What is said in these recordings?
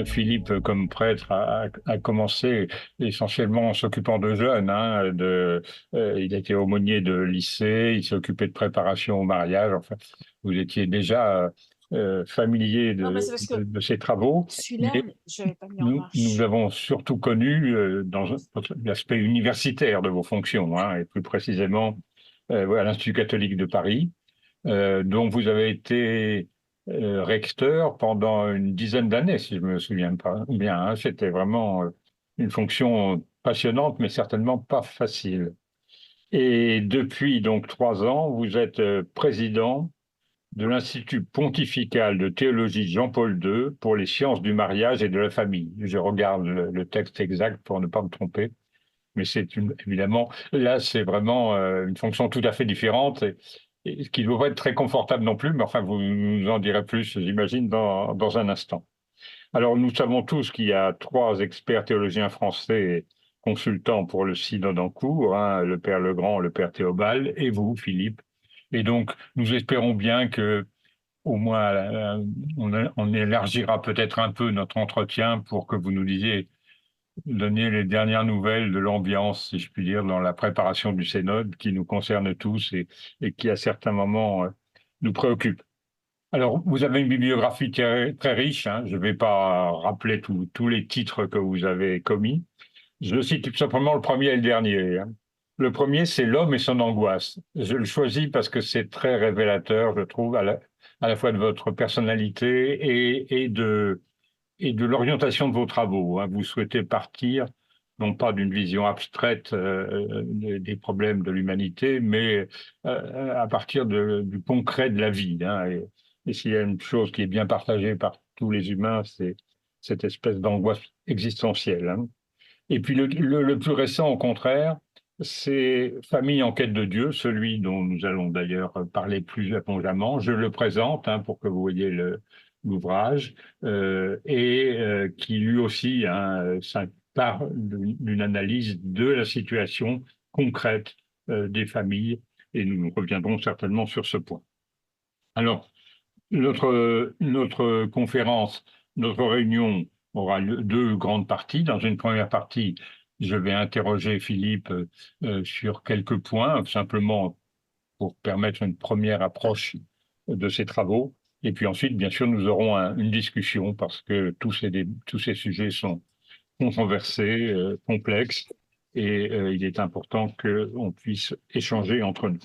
Philippe, comme prêtre, a commencé essentiellement en s'occupant de jeunes. Il était aumônier de lycée, il s'est occupé de préparation au mariage. Enfin, vous étiez déjà familier Non, mais c'est parce que de ces travaux, celui-là, mais je l'avais pas mis en nous marche. avons surtout connu l'aspect universitaire de vos fonctions, et plus précisément à l'Institut catholique de Paris, dont vous avez été recteur pendant une dizaine d'années, si je me souviens pas bien. C'était vraiment une fonction passionnante, mais certainement pas facile. Et depuis donc 3 ans, vous êtes président de l'Institut pontifical de théologie Jean-Paul II pour les sciences du mariage et de la famille. Je regarde le texte exact pour ne pas me tromper, mais évidemment, là, c'est vraiment une fonction tout à fait différente et ce qui ne doit pas être très confortable non plus, mais enfin, vous nous en direz plus, j'imagine, dans un instant. Alors, nous savons tous qu'il y a 3 experts théologiens français consultants pour le synode en cours, le Père Legrand, le Père Théobald et vous, Philippe. Et donc, nous espérons bien que au moins, on élargira peut-être un peu notre entretien pour que vous nous disiez, donniez les dernières nouvelles de l'ambiance, si je puis dire, dans la préparation du synode qui nous concerne tous et qui, à certains moments, nous préoccupe. Alors, vous avez une bibliographie très, très riche. Je ne vais pas rappeler tous les titres que vous avez commis. Je cite tout simplement le premier et le dernier. Le premier, c'est L'homme et son angoisse. Je le choisis parce que c'est très révélateur, je trouve, à la fois de votre personnalité et de l'orientation de vos travaux. Vous souhaitez partir, non pas d'une vision abstraite des problèmes de l'humanité, mais à partir du concret de la vie. Et s'il y a une chose qui est bien partagée par tous les humains, c'est cette espèce d'angoisse existentielle. Et puis le plus récent, au contraire, c'est Famille en quête de Dieu, celui dont nous allons d'ailleurs parler plus abondamment. Je le présente pour que vous voyez l'ouvrage, qui lui aussi ça part d'une analyse de la situation concrète des familles, et nous reviendrons certainement sur ce point. Alors, notre conférence, notre réunion aura 2 grandes parties. Dans une première partie, je vais interroger Philippe sur quelques points, simplement pour permettre une première approche de ses travaux. Et puis ensuite, bien sûr, nous aurons une discussion parce que tous ces sujets sont controversés, complexes, et il est important qu'on puisse échanger entre nous.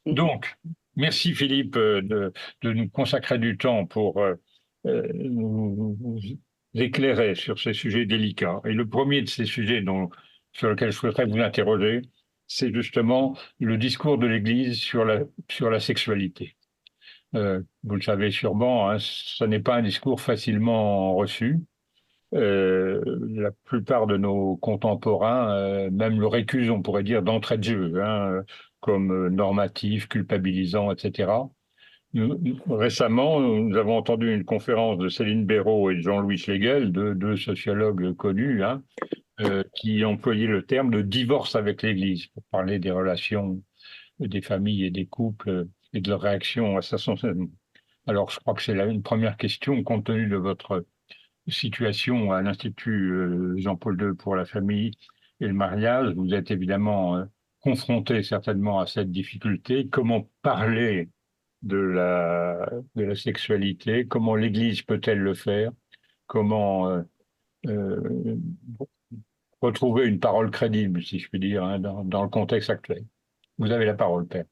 Donc, merci Philippe de nous consacrer du temps pour nous éclairer sur ces sujets délicats. Et le premier de ces sujets sur lequel je souhaiterais vous interroger, c'est justement le discours de l'Église sur la sexualité. Vous le savez sûrement, ce n'est pas un discours facilement reçu. La plupart de nos contemporains, même le récusent, on pourrait dire, d'entrée de jeu, comme normatif, culpabilisant, etc. Récemment, nous avons entendu une conférence de Céline Béraud et de Jean-Louis Schlegel, deux sociologues connus, qui employaient le terme de divorce avec l'Église pour parler des relations des familles et des couples et de leur réaction à ça. Alors, je crois que c'est là une première question, compte tenu de votre situation à l'Institut Jean-Paul II pour la famille et le mariage. Vous êtes évidemment confronté certainement à cette difficulté. Comment parler de la sexualité? Comment l'Église peut-elle le faire? Comment euh, retrouver une parole crédible, si je puis dire, dans le contexte actuel? Vous avez la parole, Père.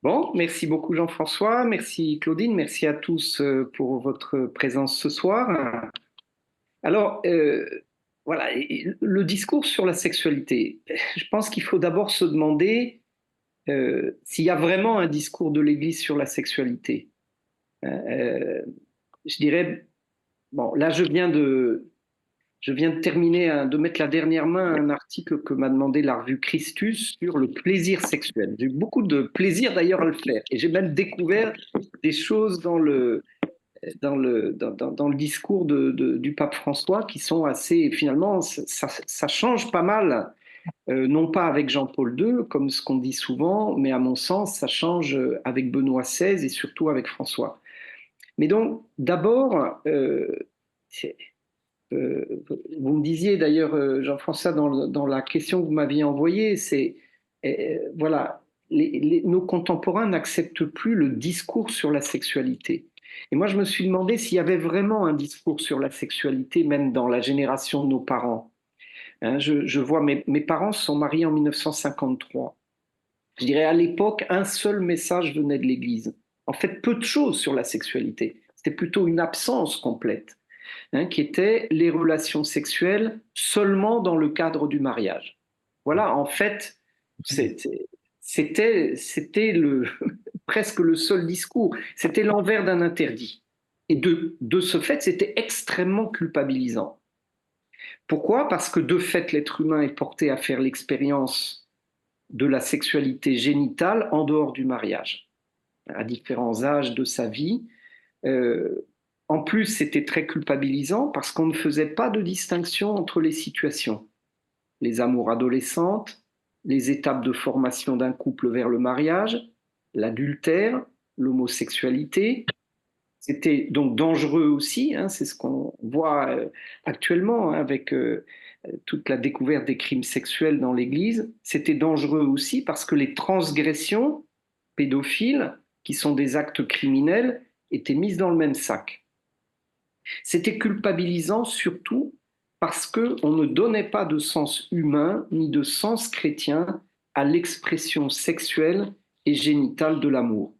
Bon, merci beaucoup Jean-François, merci Claudine, merci à tous pour votre présence ce soir. Alors, voilà, le discours sur la sexualité, je pense qu'il faut d'abord se demander s'il y a vraiment un discours de l'Église sur la sexualité. Euh, je dirais, bon, là je viens de terminer, de mettre la dernière main à un article que m'a demandé la revue Christus sur le plaisir sexuel. J'ai eu beaucoup de plaisir d'ailleurs à le faire et j'ai même découvert des choses dans le discours du pape François qui sont assez, finalement, ça change pas mal, non pas avec Jean-Paul II, comme ce qu'on dit souvent, mais à mon sens, ça change avec Benoît XVI et surtout avec François. Mais donc, d'abord, Euh, vous me disiez d'ailleurs, Jean-François, dans la question que vous m'aviez envoyée, c'est voilà, nos contemporains n'acceptent plus le discours sur la sexualité. Et moi, je me suis demandé s'il y avait vraiment un discours sur la sexualité, même dans la génération de nos parents. Hein, je vois mes parents se sont mariés en 1953. Je dirais à l'époque, un seul message venait de l'Église. En fait, peu de choses sur la sexualité. C'était plutôt une absence complète, hein, qui était les relations sexuelles seulement dans le cadre du mariage. Voilà, en fait, c'était presque le seul discours. C'était l'envers d'un interdit. Et de ce fait, c'était extrêmement culpabilisant. Pourquoi? Parce que de fait, l'être humain est porté à faire l'expérience de la sexualité génitale en dehors du mariage, à différents âges de sa vie. Euh, En plus, c'était très culpabilisant parce qu'on ne faisait pas de distinction entre les situations. Les amours adolescentes, les étapes de formation d'un couple vers le mariage, l'adultère, l'homosexualité. C'était donc dangereux aussi, hein, c'est ce qu'on voit actuellement, hein, avec toute la découverte des crimes sexuels dans l'Église. C'était dangereux aussi parce que les transgressions pédophiles, qui sont des actes criminels, étaient mises dans le même sac. C'était culpabilisant surtout parce qu'on ne donnait pas de sens humain ni de sens chrétien à l'expression sexuelle et génitale de l'amour.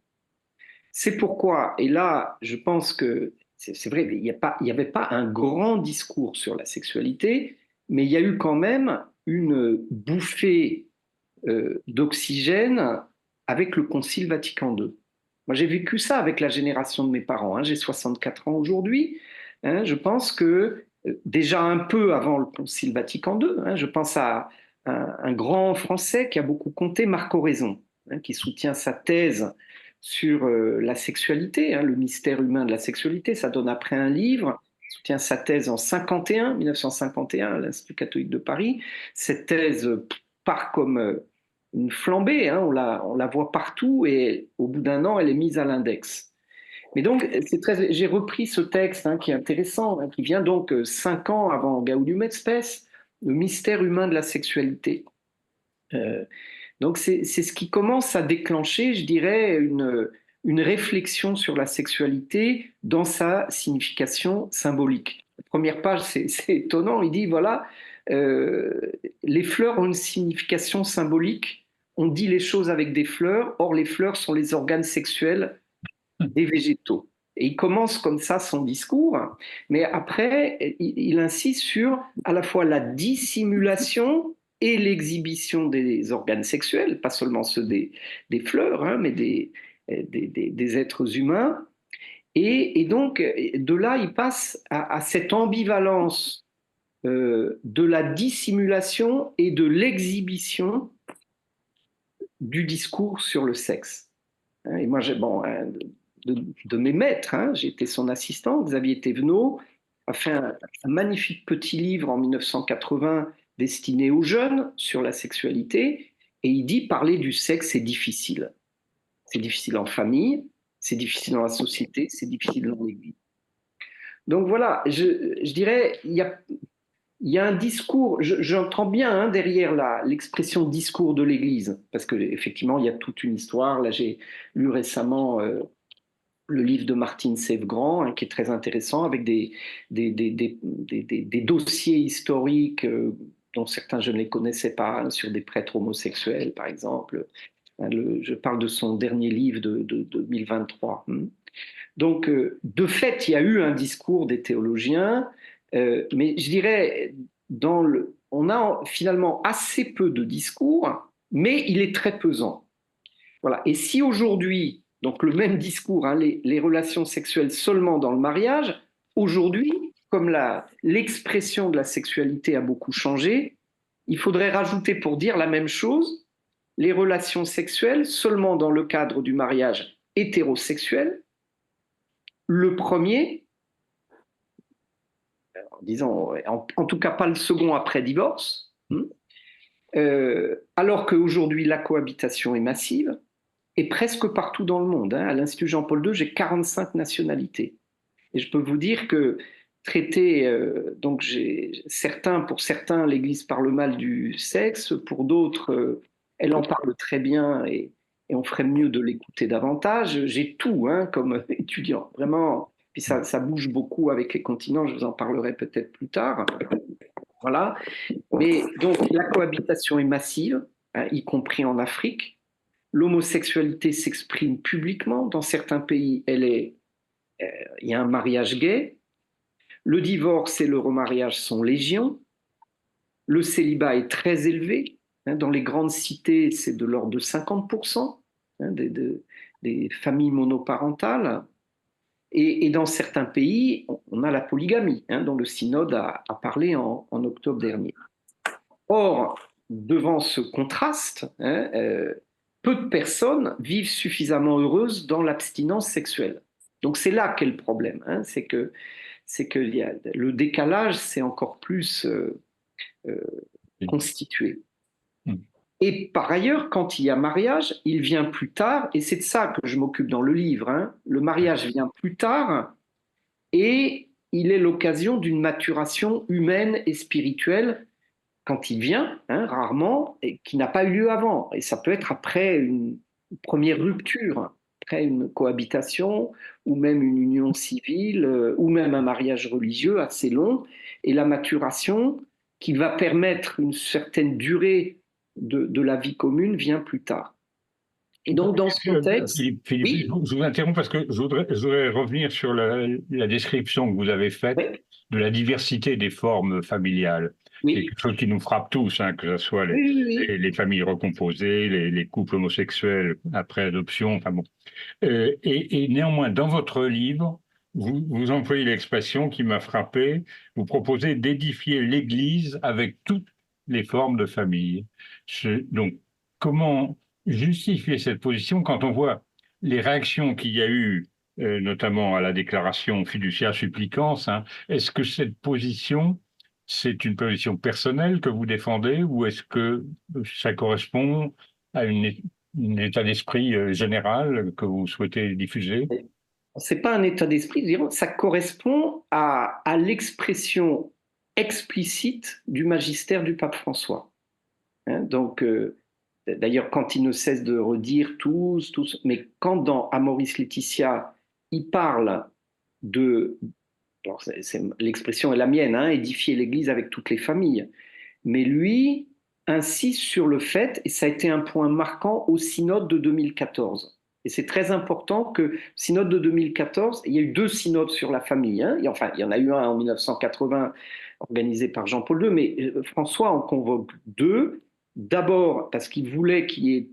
C'est pourquoi, et là, je pense que c'est vrai, il n'y avait pas un grand discours sur la sexualité, mais il y a eu quand même une bouffée d'oxygène avec le Concile Vatican II. Moi, j'ai vécu ça avec la génération de mes parents. Hein. J'ai 64 ans aujourd'hui. Hein. Je pense que déjà un peu avant le Concile Vatican II, hein, je pense à un grand Français qui a beaucoup compté, Marc Oraison, hein, qui soutient sa thèse sur la sexualité, hein, le mystère humain de la sexualité. Ça donne après un livre. Il soutient sa thèse en 1951, à l'Institut catholique de Paris. Cette thèse part comme une flambée, hein, on la voit partout et au bout d'un an, elle est mise à l'index. Mais donc, j'ai repris ce texte, hein, qui est intéressant, hein, qui vient donc 5 ans avant Gaudium et Spes, le mystère humain de la sexualité. Euh, donc c'est ce qui commence à déclencher, je dirais, une réflexion sur la sexualité dans sa signification symbolique. La première page, c'est étonnant, il dit, voilà, euh, les fleurs ont une signification symbolique, on dit les choses avec des fleurs, or les fleurs sont les organes sexuels des végétaux. Et il commence comme ça son discours, mais après, il insiste sur à la fois la dissimulation et l'exhibition des organes sexuels, pas seulement ceux des fleurs, hein, mais des êtres humains. Et donc, de là, il passe à cette ambivalence de la dissimulation et de l'exhibition du discours sur le sexe. Et moi, bon, de mes maîtres, hein, j'ai été son assistant, Xavier Thévenot, a fait un magnifique petit livre en 1980 destiné aux jeunes sur la sexualité, et il dit parler du sexe, c'est difficile. C'est difficile en famille, c'est difficile dans la société, c'est difficile dans l'Église. Donc voilà, je dirais, il y a un discours, j'entends bien, hein, derrière l'expression discours de l'Église, parce qu'effectivement, il y a toute une histoire. Là, j'ai lu récemment le livre de Martine Sèvgrand, hein, qui est très intéressant, avec des dossiers historiques dont certains je ne les connaissais pas, hein, sur des prêtres homosexuels, par exemple. Hein, je parle de son dernier livre de 2023. Donc, de fait, il y a eu un discours des théologiens, mais je dirais, on a finalement assez peu de discours, mais il est très pesant. Voilà. Et si aujourd'hui, donc le même discours, hein, les relations sexuelles seulement dans le mariage, aujourd'hui, comme l'expression de la sexualité a beaucoup changé, il faudrait rajouter pour dire la même chose, les relations sexuelles seulement dans le cadre du mariage hétérosexuel, le premier, disons, en tout cas pas le second après divorce, alors qu'aujourd'hui la cohabitation est massive, et presque partout dans le monde. Hein. À l'Institut Jean-Paul II, j'ai 45 nationalités. Et je peux vous dire que traité, donc pour certains, l'Église parle mal du sexe, pour d'autres, elle en parle très bien et on ferait mieux de l'écouter davantage. J'ai tout hein, comme étudiant, vraiment. Puis ça bouge beaucoup avec les continents, je vous en parlerai peut-être plus tard. Voilà. Mais donc la cohabitation est massive, hein, y compris en Afrique. L'homosexualité s'exprime publiquement. Dans certains pays, il y a un mariage gay. Le divorce et le remariage sont légion. Le célibat est très élevé. Hein, dans les grandes cités, c'est de l'ordre de 50% hein, des familles monoparentales. Et dans certains pays, on a la polygamie, hein, dont le synode a parlé en octobre dernier. Or, devant ce contraste, hein, peu de personnes vivent suffisamment heureuses dans l'abstinence sexuelle. Donc c'est là qu'est le problème, hein, c'est que le décalage c'est encore plus euh, constitué. Et par ailleurs, quand il y a mariage, il vient plus tard, et c'est de ça que je m'occupe dans le livre. Hein. Le mariage vient plus tard, et il est l'occasion d'une maturation humaine et spirituelle quand il vient, hein, rarement, et qui n'a pas eu lieu avant. Et ça peut être après une première rupture, après une cohabitation, ou même une union civile, ou même un mariage religieux assez long, et la maturation qui va permettre une certaine durée de la vie commune vient plus tard. Et donc, dans ce contexte, Philippe, oui, je vous interromps parce que je voudrais revenir sur la description que vous avez faite oui, de la diversité des formes familiales. C'est oui, quelque chose qui nous frappe tous, hein, que ce soit oui, oui, oui. les familles recomposées, les couples homosexuels après adoption. Enfin bon. Et néanmoins, dans votre livre, vous employez l'expression qui m'a frappé. Vous proposez d'édifier l'Église avec toutes les formes de famille. Donc, comment justifier cette position quand on voit les réactions qu'il y a eu, notamment à la déclaration fiduciaire supplicans, hein? Est-ce que cette position, c'est une position personnelle que vous défendez ou est-ce que ça correspond à un état d'esprit général que vous souhaitez diffuser? C'est pas un état d'esprit, ça correspond à l'expression explicite du magistère du pape François. Hein, donc, d'ailleurs, quand il ne cesse de redire tous, mais quand dans Amoris Laetitia, il parle de, alors l'expression est la mienne, hein, édifier l'Église avec toutes les familles, mais lui insiste sur le fait, et ça a été un point marquant au synode de 2014. Et c'est très important que synode de 2014, il y a eu deux synodes sur la famille. Hein, enfin, il y en a eu un en 1980 organisé par Jean-Paul II, mais François en convoque deux. D'abord parce qu'il voulait qu'il y ait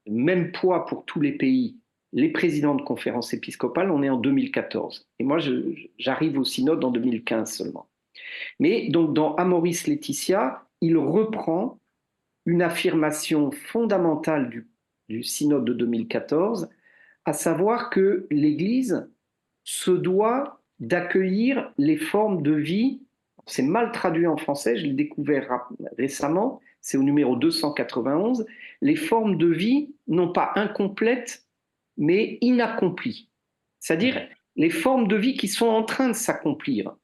le même poids pour tous les pays. Les présidents de conférences épiscopales, on est en 2014. Et moi, j'arrive au synode en 2015 seulement. Mais donc dans Amoris Laetitia, il reprend une affirmation fondamentale du synode de 2014, à savoir que l'Église se doit d'accueillir les formes de vie. C'est mal traduit en français, je l'ai découvert récemment, c'est au numéro 291, les formes de vie non pas incomplètes, mais inaccomplies. C'est-à-dire les formes de vie qui sont en train de s'accomplir.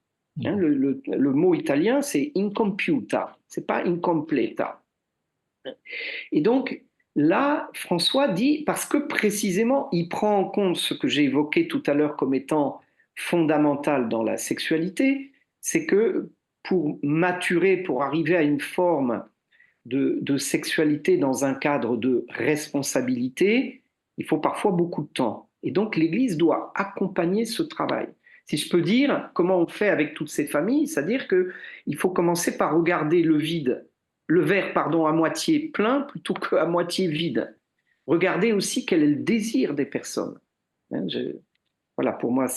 Hein, le mot italien, c'est incompiuta, c'est pas incompleta. Et donc, là, François dit, parce que précisément, il prend en compte ce que j'ai évoqué tout à l'heure comme étant fondamental dans la sexualité, c'est que pour maturer, pour arriver à une forme de sexualité dans un cadre de responsabilité, il faut parfois beaucoup de temps. Et donc, l'Église doit accompagner ce travail. Si je peux dire comment on fait avec toutes ces familles, c'est-à-dire qu'il faut commencer par regarder le verre, pardon, à moitié plein plutôt qu'à moitié vide. Regardez aussi quel est le désir des personnes. Hein, voilà, pour moi,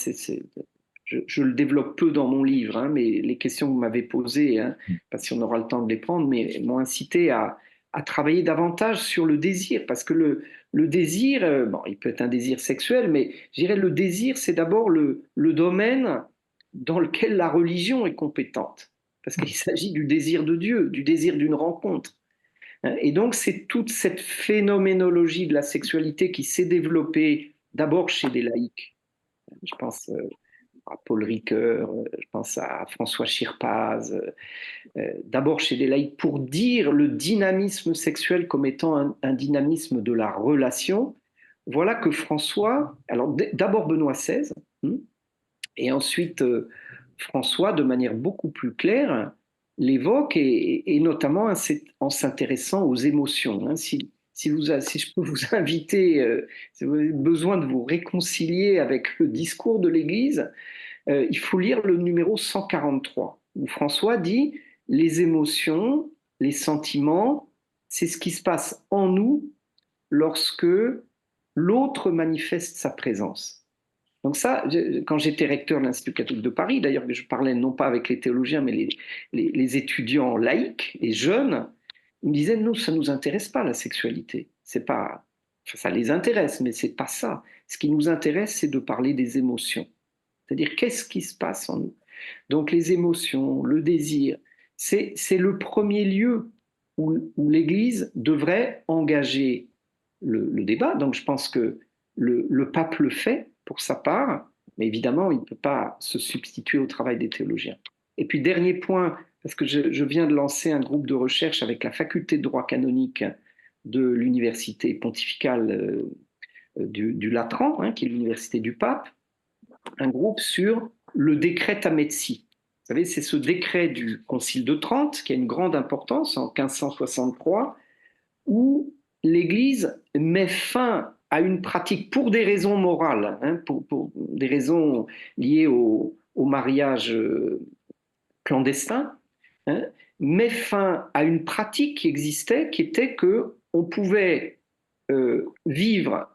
je le développe peu dans mon livre, hein, mais les questions que vous m'avez posées, hein, parce qu'on aura le temps de les prendre, mais m'ont incité à travailler davantage sur le désir, parce que le désir, bon, il peut être un désir sexuel, mais je dirais le désir, c'est d'abord le domaine dans lequel la religion est compétente, parce qu'il s'agit du désir de Dieu, du désir d'une rencontre. Et donc, c'est toute cette phénoménologie de la sexualité qui s'est développée d'abord chez des laïcs, je pense, à Paul Ricoeur, je pense à François Schirpaz, d'abord chez les laïcs, pour dire le dynamisme sexuel comme étant un dynamisme de la relation. Voilà que François, alors d'abord Benoît XVI, et ensuite François, de manière beaucoup plus claire, l'évoque, et notamment en s'intéressant aux émotions. Hein. Si je peux vous inviter, si vous avez besoin de vous réconcilier avec le discours de l'Église, il faut lire le numéro 143, où François dit les émotions, les sentiments, c'est ce qui se passe en nous lorsque l'autre manifeste sa présence. Donc ça, quand j'étais recteur de l'Institut catholique de Paris, d'ailleurs, je parlais non pas avec les théologiens, mais les étudiants laïcs, les jeunes, ils me disaient, nous, ça ne nous intéresse pas, la sexualité. C'est pas, enfin, ça les intéresse, mais c'est pas ça. Ce qui nous intéresse, c'est de parler des émotions. C'est-à-dire, qu'est-ce qui se passe en nous? Donc, les émotions, le désir, c'est le premier lieu où l'Église devrait engager le débat. Donc, je pense que le pape le fait pour sa part, mais évidemment, il ne peut pas se substituer au travail des théologiens. Et puis, dernier point, parce que je viens de lancer un groupe de recherche avec la faculté de droit canonique de l'université pontificale du Latran, hein, qui est l'université du pape, un groupe sur le décret Tametsi. Vous savez, c'est ce décret du Concile de Trente qui a une grande importance en 1563, où l'Église met fin à une pratique pour des raisons morales, hein, pour des raisons liées au mariage clandestin, hein, met fin à une pratique qui existait, qui était que on pouvait vivre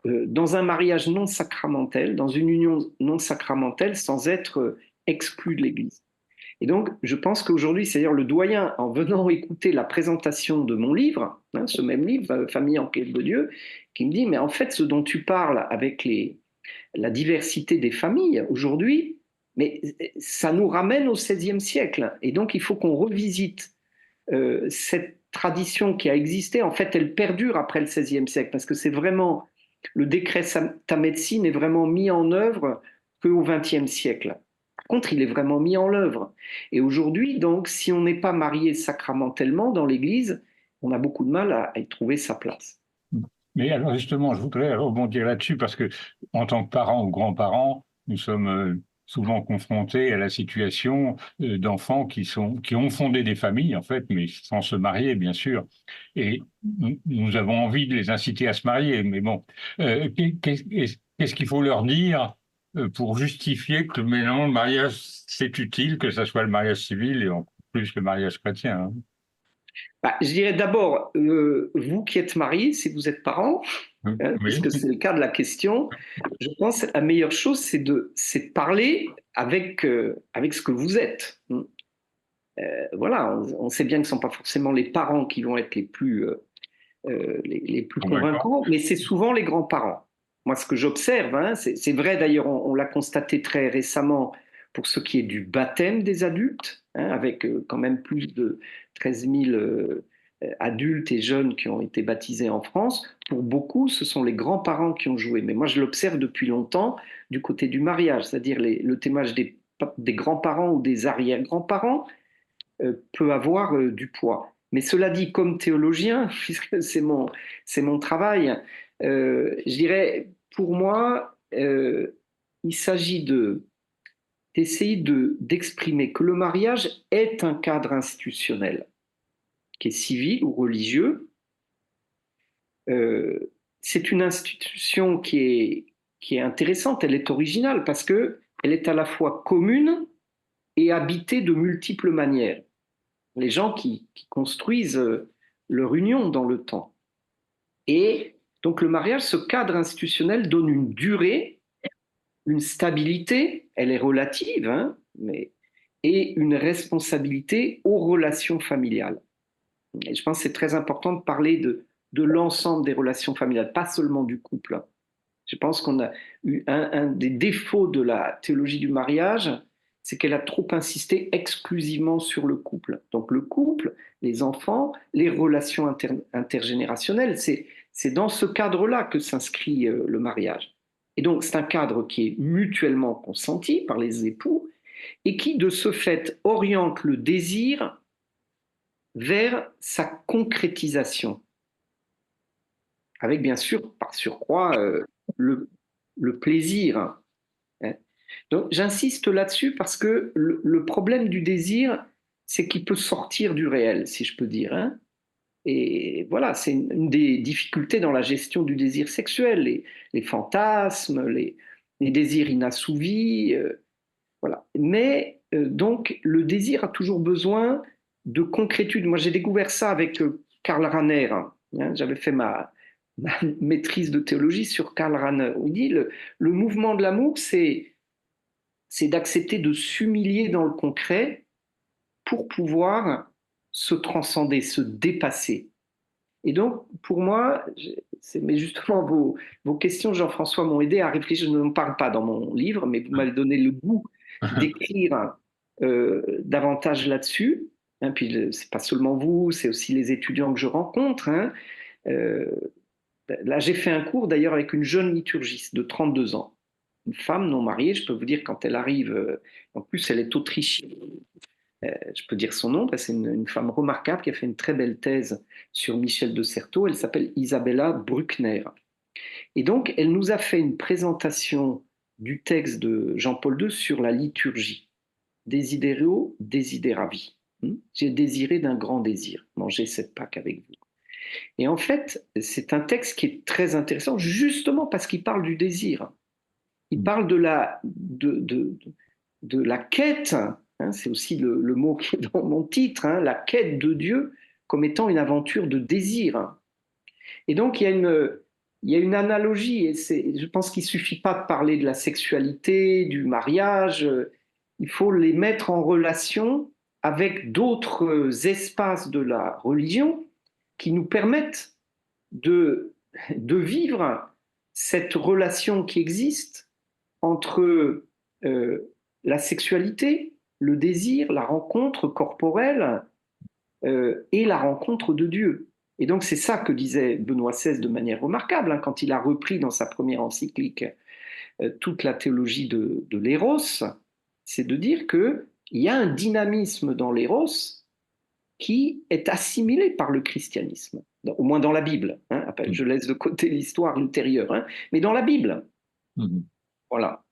dans un mariage non sacramentel, dans une union non sacramentelle, sans être exclu de l'Église. Et donc, je pense qu'aujourd'hui, c'est-à-dire le doyen, en venant écouter la présentation de mon livre, hein, ce même livre, Famille en quête de Dieu, qui me dit, mais en fait, ce dont tu parles avec la diversité des familles aujourd'hui, mais ça nous ramène au XVIe siècle. Et donc, il faut qu'on revisite cette tradition qui a existé. En fait, elle perdure après le XVIe siècle, parce que c'est vraiment, le décret Tametsi n'est vraiment mis en œuvre qu'au XXe siècle. Par contre, il est vraiment mis en œuvre. Et aujourd'hui, donc, si on n'est pas marié sacramentellement dans l'Église, on a beaucoup de mal à y trouver sa place. Mais alors justement, je voudrais rebondir là-dessus parce que en tant que parents ou grands-parents, nous sommes souvent confrontés à la situation d'enfants qui ont fondé des familles en fait, mais sans se marier bien sûr. Et nous avons envie de les inciter à se marier. Mais bon, qu'est-ce qu'il faut leur dire pour justifier que maintenant le mariage c'est utile, que ce soit le mariage civil et en plus le mariage chrétien, hein. Bah, je dirais d'abord, vous qui êtes mariés, si vous êtes parents, hein, Oui. puisque c'est le cas de la question, je pense que la meilleure chose, c'est de parler avec ce que vous êtes. Voilà, on sait bien que ce ne sont pas forcément les parents qui vont être les plus convaincants, mais c'est souvent les grands-parents. Moi, ce que j'observe, hein, c'est vrai d'ailleurs, on l'a constaté très récemment pour ce qui est du baptême des adultes, hein, avec quand même plus de 13 000 adultes et jeunes qui ont été baptisés en France. Pour beaucoup, ce sont les grands-parents qui ont joué. Mais moi, je l'observe depuis longtemps du côté du mariage, c'est-à-dire le témoignage des grands-parents ou des arrière-grands-parents peut avoir du poids. Mais cela dit, comme théologien, puisque c'est mon travail, je dirais, pour moi, il s'agit d'essayer d'exprimer que le mariage est un cadre institutionnel, qui est civil ou religieux. C'est une institution qui est intéressante, elle est originale, parce qu'elle est à la fois commune et habitée de multiples manières. Les gens qui construisent leur union dans le temps. Et donc le mariage, ce cadre institutionnel donne une durée, une stabilité, elle est relative, hein, et une responsabilité aux relations familiales. Et je pense que c'est très important de parler de l'ensemble des relations familiales, pas seulement du couple. Je pense qu'on a eu un des défauts de la théologie du mariage, c'est qu'elle a trop insisté exclusivement sur le couple. Donc le couple, les enfants, les relations intergénérationnelles, c'est dans ce cadre-là que s'inscrit le mariage. Et donc, c'est un cadre qui est mutuellement consenti par les époux et qui, de ce fait, oriente le désir vers sa concrétisation, avec bien sûr, par surcroît, le plaisir. Hein. Donc, j'insiste là-dessus parce que le problème du désir, c'est qu'il peut sortir du réel, si je peux dire. Hein. Et voilà, c'est une des difficultés dans la gestion du désir sexuel, les fantasmes, les désirs inassouvis. Voilà. Mais donc, le désir a toujours besoin de concrétude. Moi, j'ai découvert ça avec Karl Rahner. Hein. J'avais fait ma maîtrise de théologie sur Karl Rahner. Il dit le mouvement de l'amour, c'est d'accepter de s'humilier dans le concret pour pouvoir se transcender, se dépasser. Et donc, pour moi, mais justement, vos questions, Jean-François, m'ont aidé à réfléchir. Je n'en parle pas dans mon livre, mais vous m'avez donné le goût d'écrire davantage là-dessus. Hein, puis, c'est pas seulement vous, c'est aussi les étudiants que je rencontre. Hein. Euh, Là, j'ai fait un cours d'ailleurs avec une jeune liturgiste de 32 ans. Une femme non mariée, je peux vous dire, quand elle arrive, en plus, elle est autrichienne. Je peux dire son nom, c'est une femme remarquable qui a fait une très belle thèse sur Michel de Certeau. Elle s'appelle Isabella Bruckner. Et donc, elle nous a fait une présentation du texte de Jean-Paul II sur la liturgie. Desidero desideravi. J'ai désiré d'un grand désir, manger cette Pâque avec vous. Et en fait, c'est un texte qui est très intéressant, justement parce qu'il parle du désir. Il parle de la quête, hein, c'est aussi le mot qui est dans mon titre, hein, la quête de Dieu comme étant une aventure de désir. Et donc, il y a une analogie, et je pense qu'il ne suffit pas de parler de la sexualité, du mariage, il faut les mettre en relation avec d'autres espaces de la religion qui nous permettent de vivre cette relation qui existe entre la sexualité, le désir, la rencontre corporelle et la rencontre de Dieu. Et donc c'est ça que disait Benoît XVI de manière remarquable, hein, quand il a repris dans sa première encyclique toute la théologie de l'éros, c'est de dire qu'il y a un dynamisme dans l'éros qui est assimilé par le christianisme, au moins dans la Bible. Hein. Après, je laisse de côté l'histoire ultérieure, hein, mais dans la Bible. Voilà.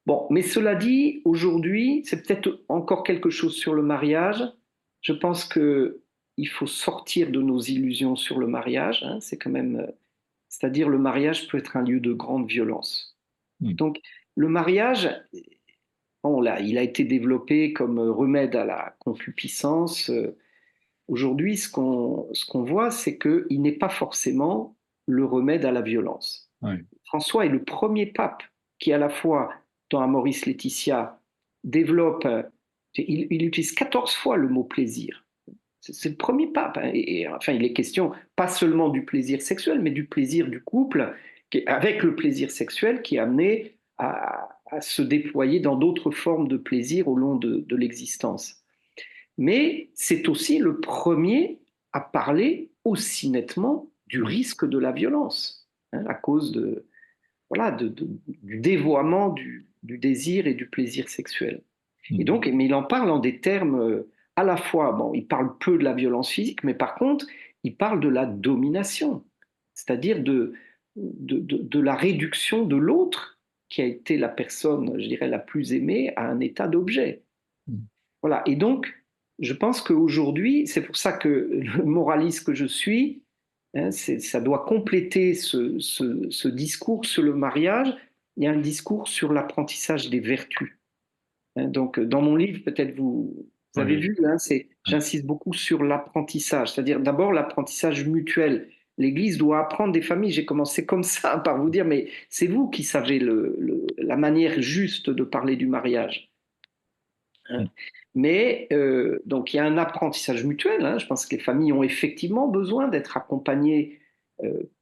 Bon, mais cela dit, aujourd'hui, c'est peut-être encore quelque chose sur le mariage. Je pense qu'il faut sortir de nos illusions sur le mariage. Hein. C'est quand même, c'est-à-dire le mariage peut être un lieu de grande violence. Donc, le mariage, bon, là, il a été développé comme remède à la concupiscence. Aujourd'hui, ce qu'on voit, c'est qu'il n'est pas forcément le remède à la violence. Oui. François est le premier pape qui, à la fois, dans Amoris Laetitia, développe, il utilise 14 fois le mot plaisir. C'est le premier pape. Hein, et enfin, il est question pas seulement du plaisir sexuel, mais du plaisir du couple, avec le plaisir sexuel qui est amené à se déployer dans d'autres formes de plaisir au long de l'existence. Mais c'est aussi le premier à parler aussi nettement du risque de la violence, hein, à cause du dévoiement du désir et du plaisir sexuel. Et donc, mais il en parle en des termes à la fois, bon, il parle peu de la violence physique, mais par contre, il parle de la domination, c'est-à-dire de la réduction de l'autre, qui a été la personne, je dirais, la plus aimée, à un état d'objet. Voilà. Et donc, je pense qu'aujourd'hui, c'est pour ça que le moraliste que je suis, hein, ça doit compléter ce discours sur le mariage. Il y a un discours sur l'apprentissage des vertus. Hein, donc, dans mon livre, peut-être vous avez vu, hein, j'insiste beaucoup sur l'apprentissage, c'est-à-dire d'abord l'apprentissage mutuel. L'Église doit apprendre des familles. J'ai commencé comme ça par vous dire, mais c'est vous qui savez la manière juste de parler du mariage. Hein. Mais donc il y a un apprentissage mutuel. Hein. Je pense que les familles ont effectivement besoin d'être accompagnées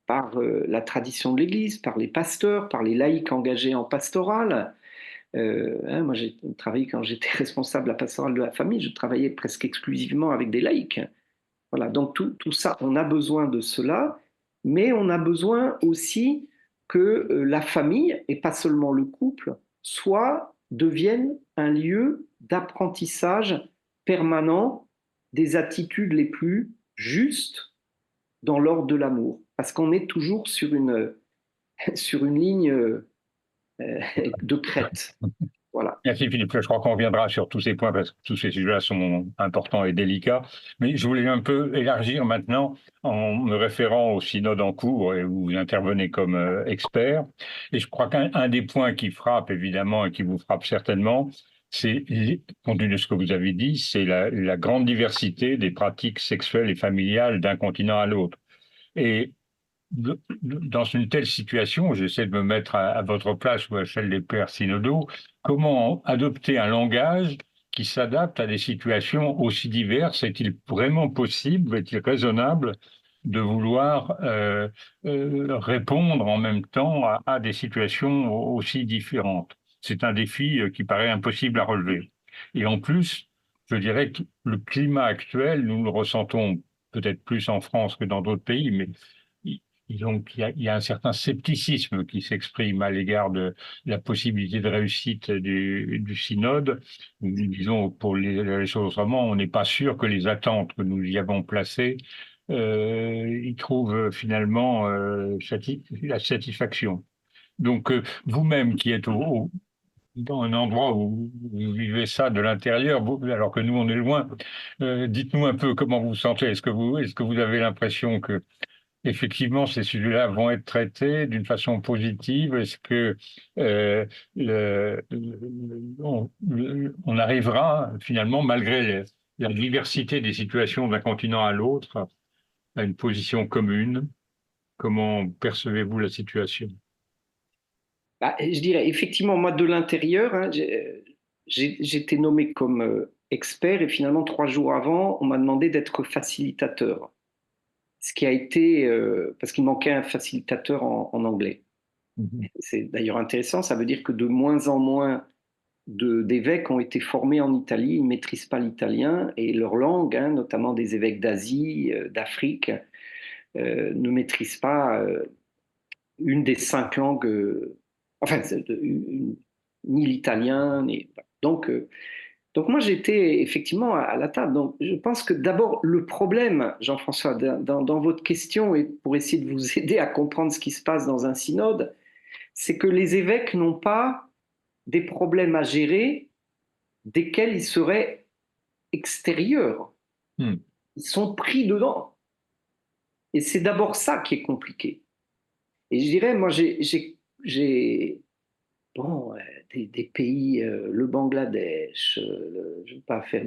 par la tradition de l'Église, par les pasteurs, par les laïcs engagés en pastoral. Hein, moi, j'ai travaillé quand j'étais responsable de la pastorale de la famille, je travaillais presque exclusivement avec des laïcs. Voilà, donc tout ça, on a besoin de cela, mais on a besoin aussi que la famille, et pas seulement le couple, devienne un lieu d'apprentissage permanent des attitudes les plus justes dans l'ordre de l'amour. Parce qu'on est toujours sur sur une ligne de crête. Voilà. Merci Philippe, je crois qu'on reviendra sur tous ces points parce que tous ces sujets-là sont importants et délicats. Mais je voulais un peu élargir maintenant en me référant au synode en cours et où vous intervenez comme expert. Et je crois qu'un des points qui frappe évidemment et qui vous frappe certainement, c'est, compte tenu de ce que vous avez dit, c'est la grande diversité des pratiques sexuelles et familiales d'un continent à l'autre. Et dans une telle situation, j'essaie de me mettre à votre place ou à celle des pères synodaux, comment adopter un langage qui s'adapte à des situations aussi diverses? Est-il vraiment possible, est-il raisonnable de vouloir répondre en même temps à des situations aussi différentes? C'est un défi qui paraît impossible à relever. Et en plus, je dirais que le climat actuel, nous le ressentons peut-être plus en France que dans d'autres pays, mais donc, il y a un certain scepticisme qui s'exprime à l'égard de la possibilité de réussite du synode. Disons, pour les choses autrement, on n'est pas sûr que les attentes que nous y avons placées y trouvent finalement la satisfaction. Donc, vous-même qui êtes dans un endroit où vous vivez ça de l'intérieur, alors que nous, on est loin, dites-nous un peu comment vous vous sentez. Est-ce que vous avez l'impression que effectivement, ces sujets-là vont être traités d'une façon positive? Est-ce que euh, on arrivera finalement, malgré la diversité des situations d'un continent à l'autre, à une position commune? Comment percevez-vous la situation? Bah, je dirais, effectivement, moi, de l'intérieur, hein, j'ai été nommé comme expert et finalement, 3 jours avant, on m'a demandé d'être facilitateur. Ce qui a été, parce qu'il manquait un facilitateur en anglais. Mhm. C'est d'ailleurs intéressant, ça veut dire que de moins en moins d'évêques ont été formés en Italie, ils ne maîtrisent pas l'italien et leur langue, hein, notamment des évêques d'Asie, d'Afrique, ne maîtrisent pas une des 5 langues, enfin, ni l'italien, ni. Donc, donc moi, j'étais effectivement à la table. Donc je pense que d'abord, le problème, Jean-François, dans votre question, et pour essayer de vous aider à comprendre ce qui se passe dans un synode, c'est que les évêques n'ont pas des problèmes à gérer desquels ils seraient extérieurs. Hmm. Ils sont pris dedans. Et c'est d'abord ça qui est compliqué. Et je dirais, moi, j'ai bon, des pays, le Bangladesh, je ne veux pas faire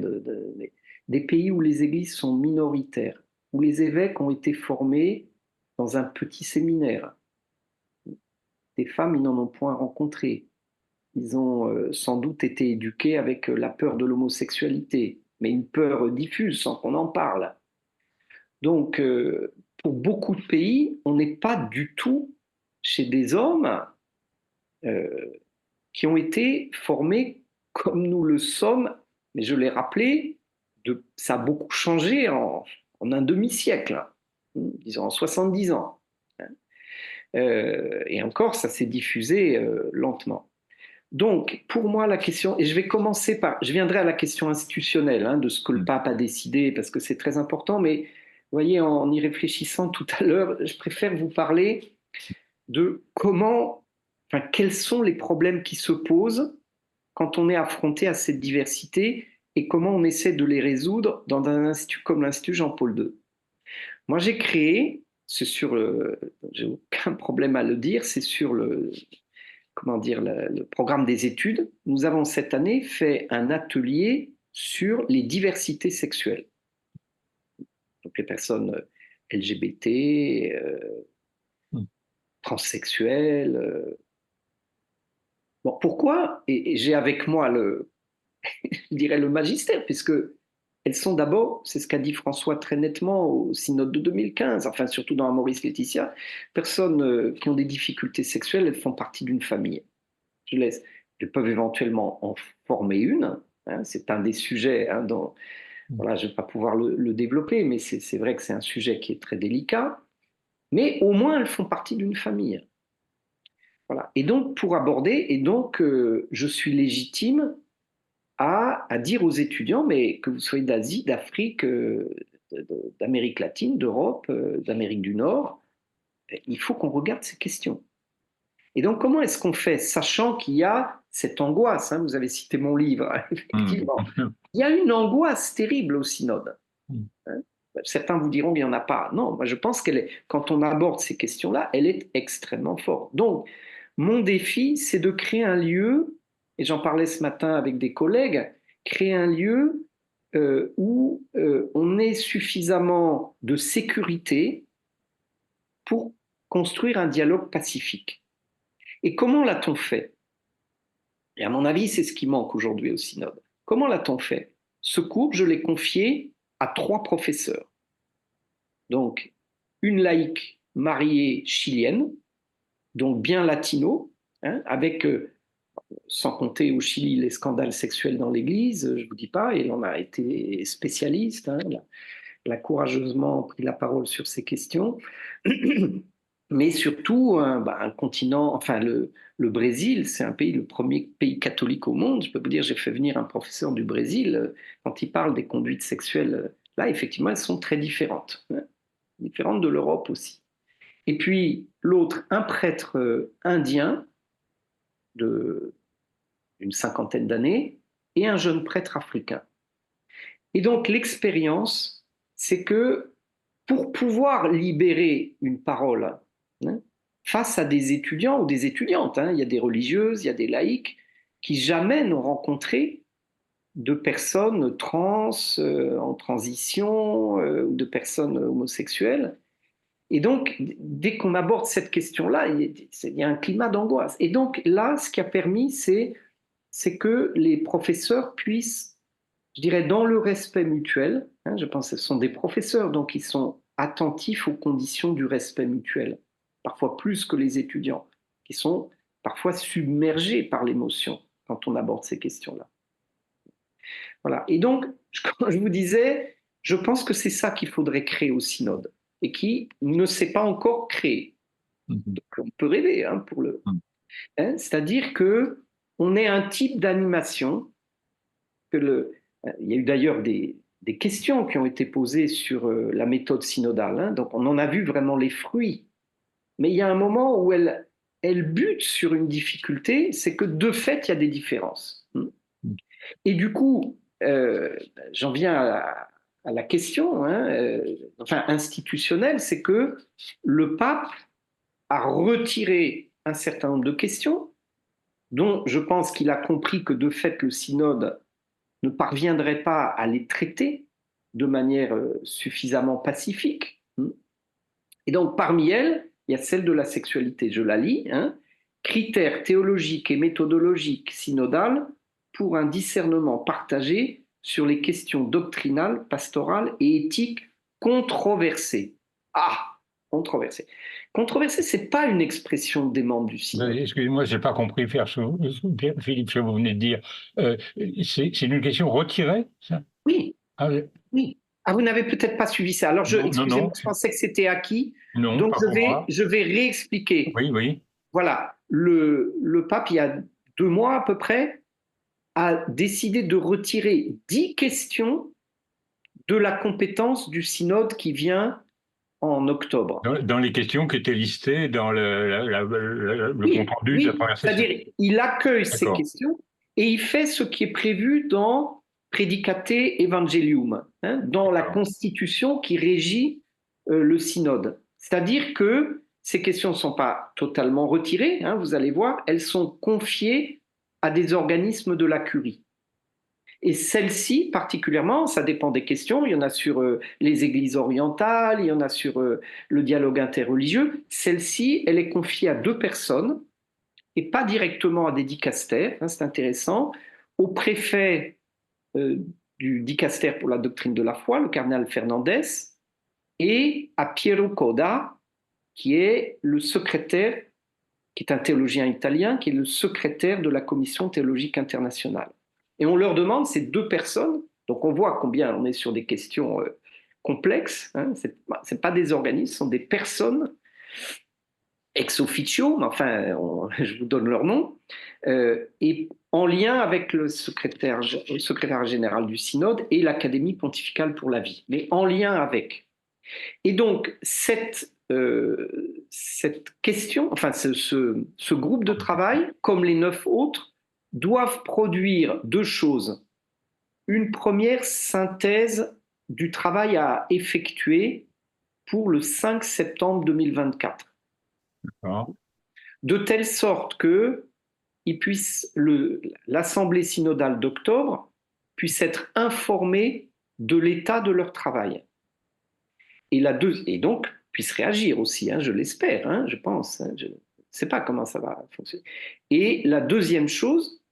des pays où les églises sont minoritaires, où les évêques ont été formés dans un petit séminaire. Des femmes, ils n'en ont point rencontré. Ils ont sans doute été éduqués avec la peur de l'homosexualité, mais une peur diffuse sans qu'on en parle. Donc, pour beaucoup de pays, on n'est pas du tout chez des hommes euh, qui ont été formés comme nous le sommes, mais je l'ai rappelé, ça a beaucoup changé en un demi-siècle, hein, disons en 70 ans. Et encore, ça s'est diffusé lentement. Donc, pour moi, la question, et je vais commencer par, je viendrai à la question institutionnelle, hein, de ce que le pape a décidé, parce que c'est très important, mais vous voyez, en y réfléchissant tout à l'heure, je préfère vous parler de comment, enfin, quels sont les problèmes qui se posent quand on est affronté à cette diversité et comment on essaie de les résoudre dans un institut comme l'Institut Jean-Paul II. Moi, j'ai créé, c'est sur le, j'ai aucun problème à le dire, c'est sur comment dire, le programme des études. Nous avons cette année fait un atelier sur les diversités sexuelles. Donc les personnes LGBT, Hmm. transsexuelles. Bon, pourquoi? Et j'ai avec moi je dirais le magistère, puisque elles sont d'abord, c'est ce qu'a dit François très nettement au synode de 2015, enfin surtout dans Amoris Laetitia, personnes qui ont des difficultés sexuelles, elles font partie d'une famille. Elles peuvent éventuellement en former une, hein, c'est un des sujets, hein, dont voilà, je ne vais pas pouvoir le développer, mais c'est vrai que c'est un sujet qui est très délicat, mais au moins elles font partie d'une famille. Voilà. Et donc, pour aborder, je suis légitime à dire aux étudiants, mais que vous soyez d'Asie, d'Afrique, d'Amérique latine, d'Europe, d'Amérique du Nord, il faut qu'on regarde ces questions. Et donc, comment est-ce qu'on fait, sachant qu'il y a cette angoisse, hein, vous avez cité mon livre, effectivement, il y a une angoisse terrible au synode. Hein. Certains vous diront qu'il n'y en a pas. Non, moi je pense quand on aborde ces questions-là, elle est extrêmement forte. Donc, mon défi, c'est de créer un lieu, et j'en parlais ce matin avec des collègues, créer un lieu où on ait suffisamment de sécurité pour construire un dialogue pacifique. Et comment l'a-t-on fait? Et à mon avis, c'est ce qui manque aujourd'hui au synode. Comment l'a-t-on fait? Ce cours, je l'ai confié à 3 professeurs. Donc, une laïque mariée chilienne, donc bien latino, hein, avec, sans compter au Chili les scandales sexuels dans l'Église, je ne vous dis pas, et elle en a été spécialiste, hein, elle a courageusement pris la parole sur ces questions, mais surtout un continent, enfin le Brésil, c'est un pays, le premier pays catholique au monde. Je peux vous dire, j'ai fait venir un professeur du Brésil, quand il parle des conduites sexuelles, là, effectivement, elles sont très différentes, hein, différentes de l'Europe aussi. Et puis l'autre, un prêtre indien d'une cinquantaine d'années et un jeune prêtre africain. Et donc l'expérience, c'est que pour pouvoir libérer une parole, hein, face à des étudiants ou des étudiantes, hein, il y a des religieuses, il y a des laïcs, qui jamais n'ont rencontré de personnes trans, en transition, ou de personnes homosexuelles. Et donc, dès qu'on aborde cette question-là, il y a un climat d'angoisse. Et donc là, ce qui a permis, c'est que les professeurs puissent, je dirais, dans le respect mutuel, hein, je pense que ce sont des professeurs, donc ils sont attentifs aux conditions du respect mutuel, parfois plus que les étudiants, qui sont parfois submergés par l'émotion quand on aborde ces questions-là. Voilà. Et donc, comme je vous disais, je pense que c'est ça qu'il faudrait créer au synode et qui ne s'est pas encore créé. Donc, on peut rêver, hein, hein, c'est-à-dire que on ait un type d'animation il y a eu d'ailleurs des questions qui ont été posées sur la méthode synodale, hein, donc on en a vu vraiment les fruits. Mais il y a un moment où elle bute sur une difficulté, c'est que de fait, il y a des différences. Et du coup, j'en viens à la question, hein, enfin institutionnelle, c'est que le pape a retiré un certain nombre de questions, dont je pense qu'il a compris que de fait le synode ne parviendrait pas à les traiter de manière suffisamment pacifique. Et donc parmi elles, il y a celle de la sexualité. Je la lis, hein. Critères théologiques et méthodologiques synodales pour un discernement partagé sur les questions doctrinales, pastorales et éthiques controversées. Ah, controversées. Controversée, ce n'est pas une expression des membres du synode. Excusez-moi, je n'ai pas compris, Philippe, ce que vous venez de dire. C'est une question retirée, ça? Oui, Ah, oui. Ah, vous n'avez peut-être pas suivi ça. Alors, non, non, excusez-moi, non, je pensais que c'était acquis. non, Donc, pas pour moi. je vais réexpliquer. Oui, oui. Voilà, le pape, il y a 2 mois à peu près, a décidé de retirer 10 questions de la compétence du synode qui vient en octobre. Dans les questions qui étaient listées dans le compte-rendu de la Oui, première session. c'est-à-dire il accueille ces D'accord. questions et il fait ce qui est prévu dans Predicate Evangelium, hein, dans la constitution qui régit le synode. C'est-à-dire que ces questions ne sont pas totalement retirées, hein, vous allez voir, elles sont confiées à des organismes de la curie. Et celle-ci, particulièrement, ça dépend des questions. Il y en a sur les églises orientales, il y en a sur le dialogue interreligieux. Celle-ci, elle est confiée à 2 personnes et pas directement à des dicastères, hein, c'est intéressant, au préfet du dicaster pour la doctrine de la foi, le cardinal Fernandez, et à Piero Coda, qui est le secrétaire, qui est un théologien italien, qui est le secrétaire de la Commission théologique internationale. Et on leur demande, ces 2 personnes, donc on voit combien on est sur des questions complexes, hein, ce n'est pas des organismes, ce sont des personnes, ex officio, mais enfin, je vous donne leur nom, et en lien avec le secrétaire général du synode et l'Académie pontificale pour la vie, mais en lien avec. Et donc, cette question, enfin, ce groupe de travail, comme les 9 autres, doivent produire deux choses. Une première synthèse du travail à effectuer pour le 5 septembre 2024. D'accord. De telle sorte que l'Assemblée synodale d'octobre puisse être informée de l'état de leur travail. Et donc puisse réagir aussi, hein, je l'espère, hein, je pense. Hein, je ne sais pas comment ça va fonctionner. Et la deuxième chose,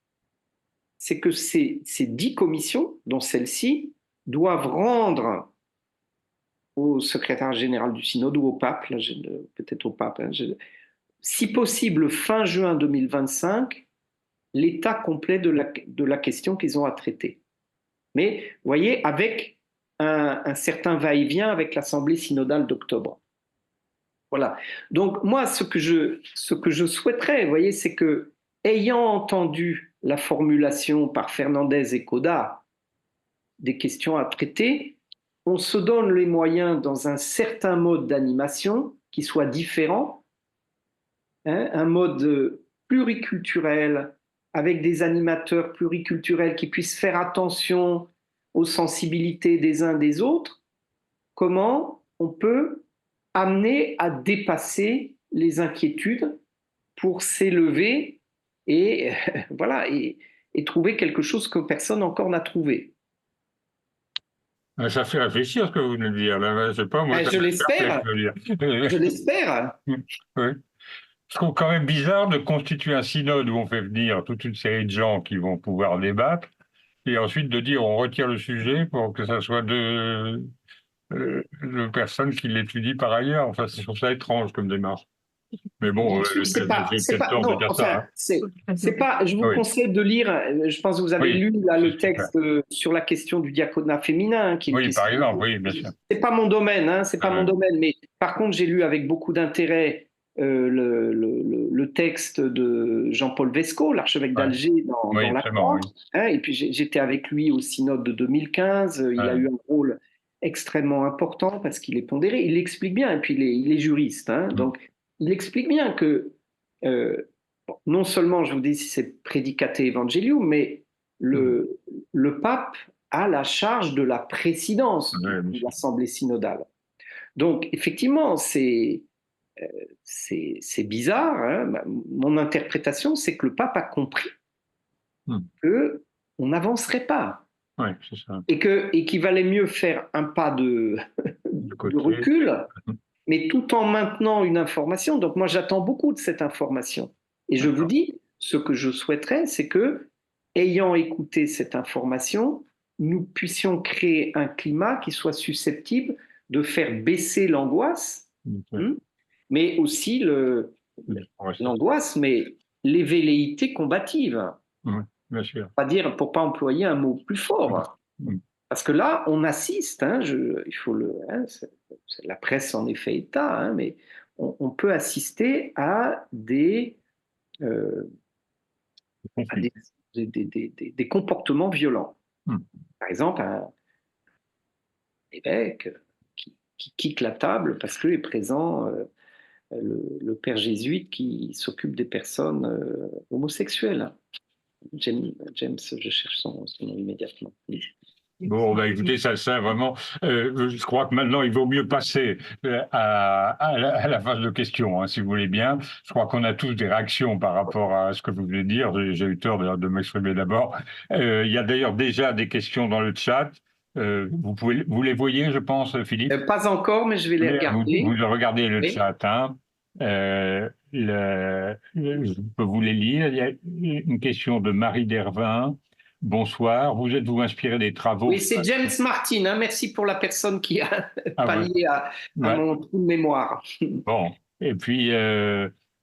c'est que ces 10 commissions, dont celle-ci, doivent rendre au secrétaire général du synode ou au pape, peut-être au pape, hein, si possible fin juin 2025, l'état complet de la question qu'ils ont à traiter. Mais, vous voyez, avec un certain va-et-vient avec l'Assemblée synodale d'octobre. Voilà. Donc, moi, ce que je souhaiterais, vous voyez, c'est que, ayant entendu la formulation par Fernandez et Coda des questions à traiter, on se donne les moyens dans un certain mode d'animation qui soit différent, hein, un mode pluriculturel, avec des animateurs pluriculturels qui puissent faire attention aux sensibilités des uns des autres, comment on peut amener à dépasser les inquiétudes pour s'élever et, voilà, et trouver quelque chose que personne encore n'a trouvé. Ça fait réfléchir ce que vous venez de dire. Là, je sais pas, moi, ça Je me perplexe l'espère, de dire. je l'espère. Oui. Je trouve quand même bizarre de constituer un synode où on fait venir toute une série de gens qui vont pouvoir débattre et ensuite de dire on retire le sujet pour que ça soit de personnes qui l'étudient par ailleurs. Enfin, je trouve ça étrange comme démarche. Mais bon, j'ai peut-être tort de non, dire ça. enfin, Hein. c'est pas, je vous Oui, conseille de lire, je pense que vous avez oui, lu là, c'est le super. texte sur la question du diaconat féminin, Oui, par exemple, oui, bien sûr. c'est pas mon domaine, hein, c'est pas mon Euh, domaine, mais par contre, j'ai lu avec beaucoup d'intérêt le texte de Jean-Paul Vesco, l'archevêque ouais. d'Alger, Oui, dans la absolument, Croix, oui. hein, et puis j'étais avec lui au synode de 2015, il a Ouais. eu un rôle extrêmement important parce qu'il est pondéré, il explique bien, et puis il est juriste, hein, Mm. donc il explique bien que non seulement, je vous dis, c'est prédicate evangelium, mais Mm. le pape a la charge de la présidence Ouais, bien de sûr. l'Assemblée synodale. Donc, effectivement, c'est bizarre. Hein. Mon interprétation, c'est que le pape a compris Mm. qu'on n'avancerait pas Ouais, c'est ça. et qu'il valait mieux faire un pas Du de côté. recul, mais tout en maintenant une information. Donc, moi, j'attends beaucoup de cette information. Et je vous D'accord. dis, ce que je souhaiterais, c'est que, ayant écouté cette information, nous puissions créer un climat qui soit susceptible de faire baisser l'angoisse, Ouais. mais aussi Ouais, ça. l'angoisse, mais les velléités combatives. Ouais, bien sûr. Pas dire, pour pas employer un mot plus Mm. fort. Mm. Parce que là, on assiste, hein, il faut la presse en est fait état, hein, mais on peut assister euh, à Conflit. des comportements violents. Mm. Par exemple, un évêque qui quitte la table parce que est présent le père jésuite qui s'occupe des personnes homosexuelles. James, je cherche son nom immédiatement. Bon, bah écoutez, ça vraiment, je crois que maintenant il vaut mieux passer à la phase de questions, hein, si vous voulez bien. Je crois qu'on a tous des réactions par rapport à ce que vous venez de dire. J'ai eu tort de m'exprimer d'abord. Il y a d'ailleurs déjà des questions dans le chat. Vous les voyez, je pense, Philippe. Pas encore, mais je vais les Vous regarder. regardez le Oui. chat, hein. Je peux vous les lire. Il y a une question de Marie Dervin. Bonsoir. Vous êtes-vous inspiré des travaux? Oui, c'est James Martin. Hein. Merci pour la personne qui a Ah ouais. pallié à Ouais. mon trou de mémoire. Bon. Et puis,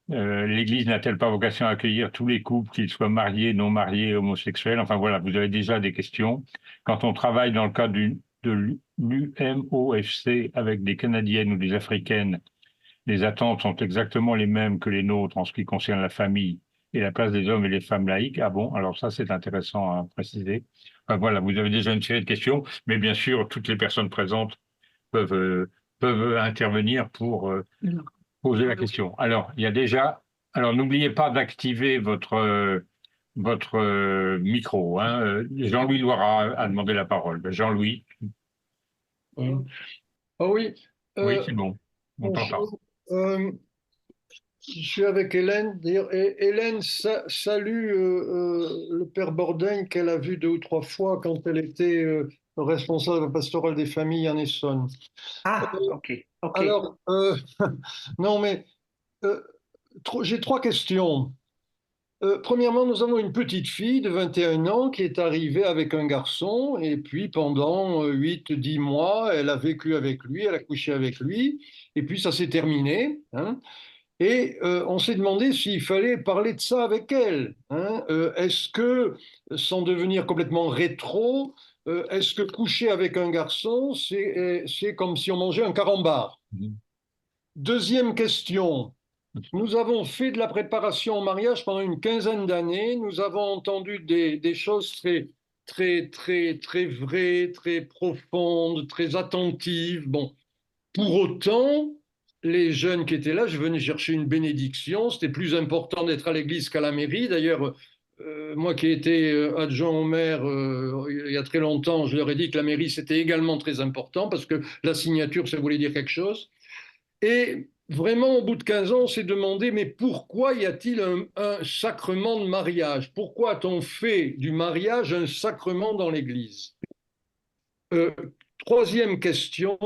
l'Église n'a-t-elle pas vocation à accueillir tous les couples, qu'ils soient mariés, non mariés, homosexuels? Enfin voilà, vous avez déjà des questions. Quand on travaille dans le cadre de l'UMOFC avec des Canadiennes ou des Africaines, les attentes sont exactement les mêmes que les nôtres en ce qui concerne la famille et la place des hommes et des femmes laïques. Ah bon, alors ça c'est intéressant à préciser. Enfin, voilà, vous avez déjà une série de questions, mais bien sûr, toutes les personnes présentes peuvent, peuvent intervenir pour poser la question. Alors, il y a déjà. Alors, n'oubliez pas d'activer votre micro. Hein. Jean-Louis Loira a demandé la parole. Ben, Jean-Louis, Ah oui, oui, c'est bon. On t'entend. bonjour. Je suis avec Hélène. D'ailleurs, Hélène salue le père Bordaigne qu'elle a vu 2 ou 3 fois quand elle était responsable pastoral des familles en Essonne. Ah, ok, ok. Alors, non, mais euh, j'ai 3 questions. Premièrement, nous avons une petite fille de 21 ans qui est arrivée avec un garçon et puis pendant 8, 10 mois, elle a vécu avec lui, elle a couché avec lui et puis ça s'est terminé, hein. Et on s'est demandé s'il fallait parler de ça avec elle, hein. Est-ce que, sans devenir complètement rétro, est-ce que coucher avec un garçon, c'est comme si on mangeait un carambar? Deuxième question. Nous avons fait de la préparation au mariage pendant une quinzaine d'années. Nous avons entendu des choses très, très, très, très vraies, très profondes, très attentives. Bon, pour autant, les jeunes qui étaient là, je venais chercher une bénédiction. C'était plus important d'être à l'église qu'à la mairie. D'ailleurs, moi qui ai été adjoint au maire il y a très longtemps, je leur ai dit que la mairie, c'était également très important parce que la signature, ça voulait dire quelque chose. Et vraiment, au bout de 15 ans, on s'est demandé, mais pourquoi y a-t-il un sacrement de mariage? Pourquoi a-t-on fait du mariage un sacrement dans l'Église? Euh, Troisième question,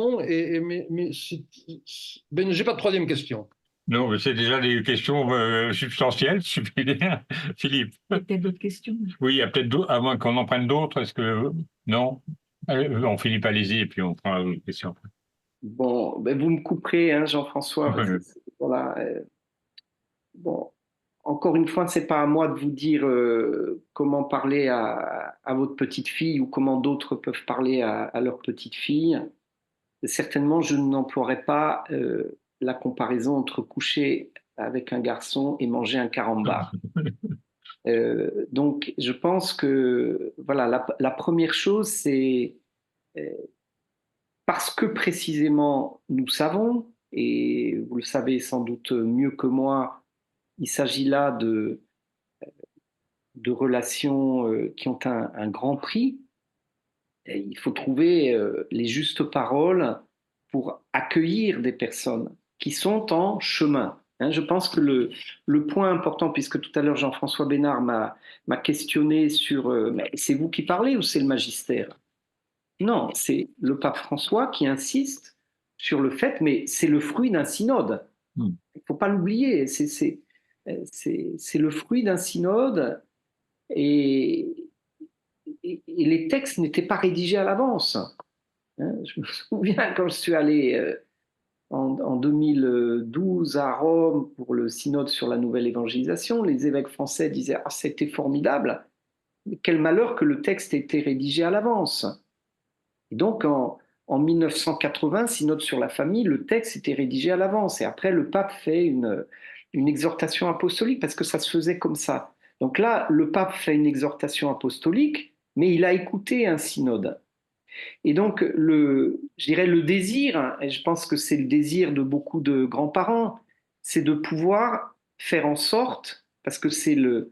ben, j'ai pas de troisième question. Non, mais c'est déjà des questions substantielles. Philippe. Il y a peut-être d'autres questions. Oui, il y a peut-être d'autres, à moins qu'on en prenne d'autres. Est-ce que. Non? Bon, Philippe, allez-y, et puis on prend d'autres questions. Bon, ben vous me couperez, hein, Jean-François, parce que voilà. Bon, encore une fois, c'est pas à moi de vous dire comment parler à votre petite fille ou comment d'autres peuvent parler à leur petite fille. Certainement, je n'emploierai pas la comparaison entre coucher avec un garçon et manger un carambar. Donc, je pense que voilà, la première chose, c'est euh, parce que précisément nous savons, et vous le savez sans doute mieux que moi, il s'agit là de relations qui ont un grand prix. Et il faut trouver les justes paroles pour accueillir des personnes qui sont en chemin. Hein, je pense que le point important, puisque tout à l'heure Jean-François Bénard m'a questionné sur c'est vous qui parlez ou c'est le magistère? Non, c'est le pape François qui insiste sur le fait, mais c'est le fruit d'un synode. Il ne faut pas l'oublier, c'est le fruit d'un synode et, et les textes n'étaient pas rédigés à l'avance. Hein, je me souviens quand je suis allé en 2012 à Rome pour le synode sur la nouvelle évangélisation, les évêques français disaient « Ah, c'était formidable, mais quel malheur que le texte ait été rédigé à l'avance ». Et donc en 1980, synode sur la famille, le texte était rédigé à l'avance. Et après, le pape fait une exhortation apostolique parce que ça se faisait comme ça. Donc là, le pape fait une exhortation apostolique, mais il a écouté un synode. Et donc, je dirais le désir, et je pense que c'est le désir de beaucoup de grands-parents, c'est de pouvoir faire en sorte, parce que c'est le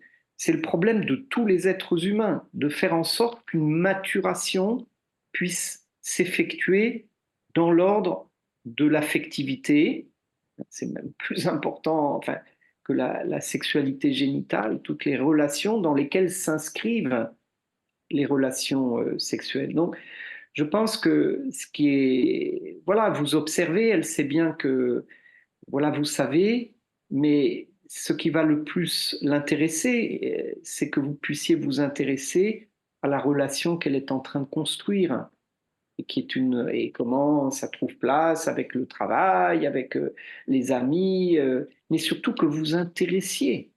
problème de tous les êtres humains, de faire en sorte qu'une maturation puisse s'effectuer dans l'ordre de l'affectivité. C'est même plus important enfin, que la sexualité génitale, toutes les relations dans lesquelles s'inscrivent les relations sexuelles. Donc, je pense que ce qui est, voilà, vous observez, elle sait bien que, voilà, vous savez, mais ce qui va le plus l'intéresser, c'est que vous puissiez vous intéresser à la relation qu'elle est en train de construire et qui est et comment ça trouve place avec le travail, avec les amis, mais surtout que vous intéressiez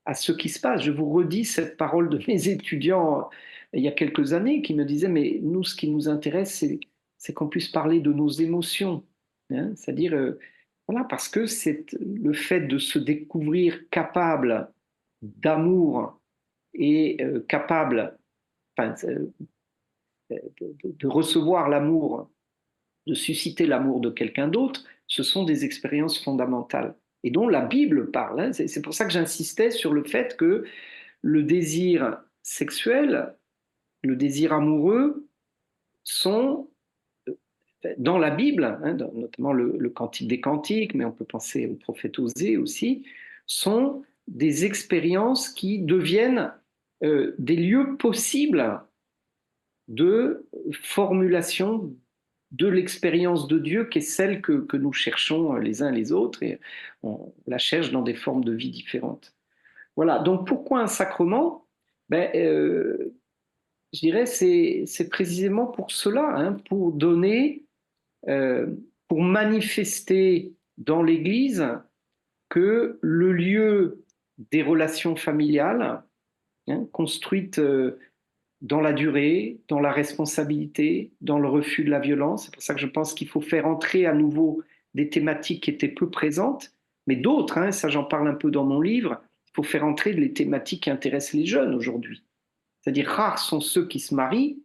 à ce qui se passe. Je vous redis cette parole de mes étudiants il y a quelques années qui me disaient, mais nous, ce qui nous intéresse, c'est qu'on puisse parler de nos émotions. Hein, c'est-à-dire, Voilà, parce que c'est le fait de se découvrir capable d'amour et capable enfin, de recevoir l'amour, de susciter l'amour de quelqu'un d'autre, ce sont des expériences fondamentales et dont la Bible parle. Hein. C'est pour ça que j'insistais sur le fait que le désir sexuel, le désir amoureux sont dans la Bible, hein, notamment le Cantique des Cantiques, mais on peut penser au prophète Osée aussi, sont des expériences qui deviennent des lieux possibles de formulation de l'expérience de Dieu qui est celle que nous cherchons les uns les autres et on la cherche dans des formes de vie différentes. Voilà, donc pourquoi un sacrement? Je dirais c'est précisément pour cela, hein, pour donner, pour manifester dans l'Église que le lieu des relations familiales, hein, construites dans la durée, dans la responsabilité, dans le refus de la violence. C'est pour ça que je pense qu'il faut faire entrer à nouveau des thématiques qui étaient peu présentes, mais d'autres, hein, ça j'en parle un peu dans mon livre, il faut faire entrer les thématiques qui intéressent les jeunes aujourd'hui. C'est-à-dire rares sont ceux qui se marient,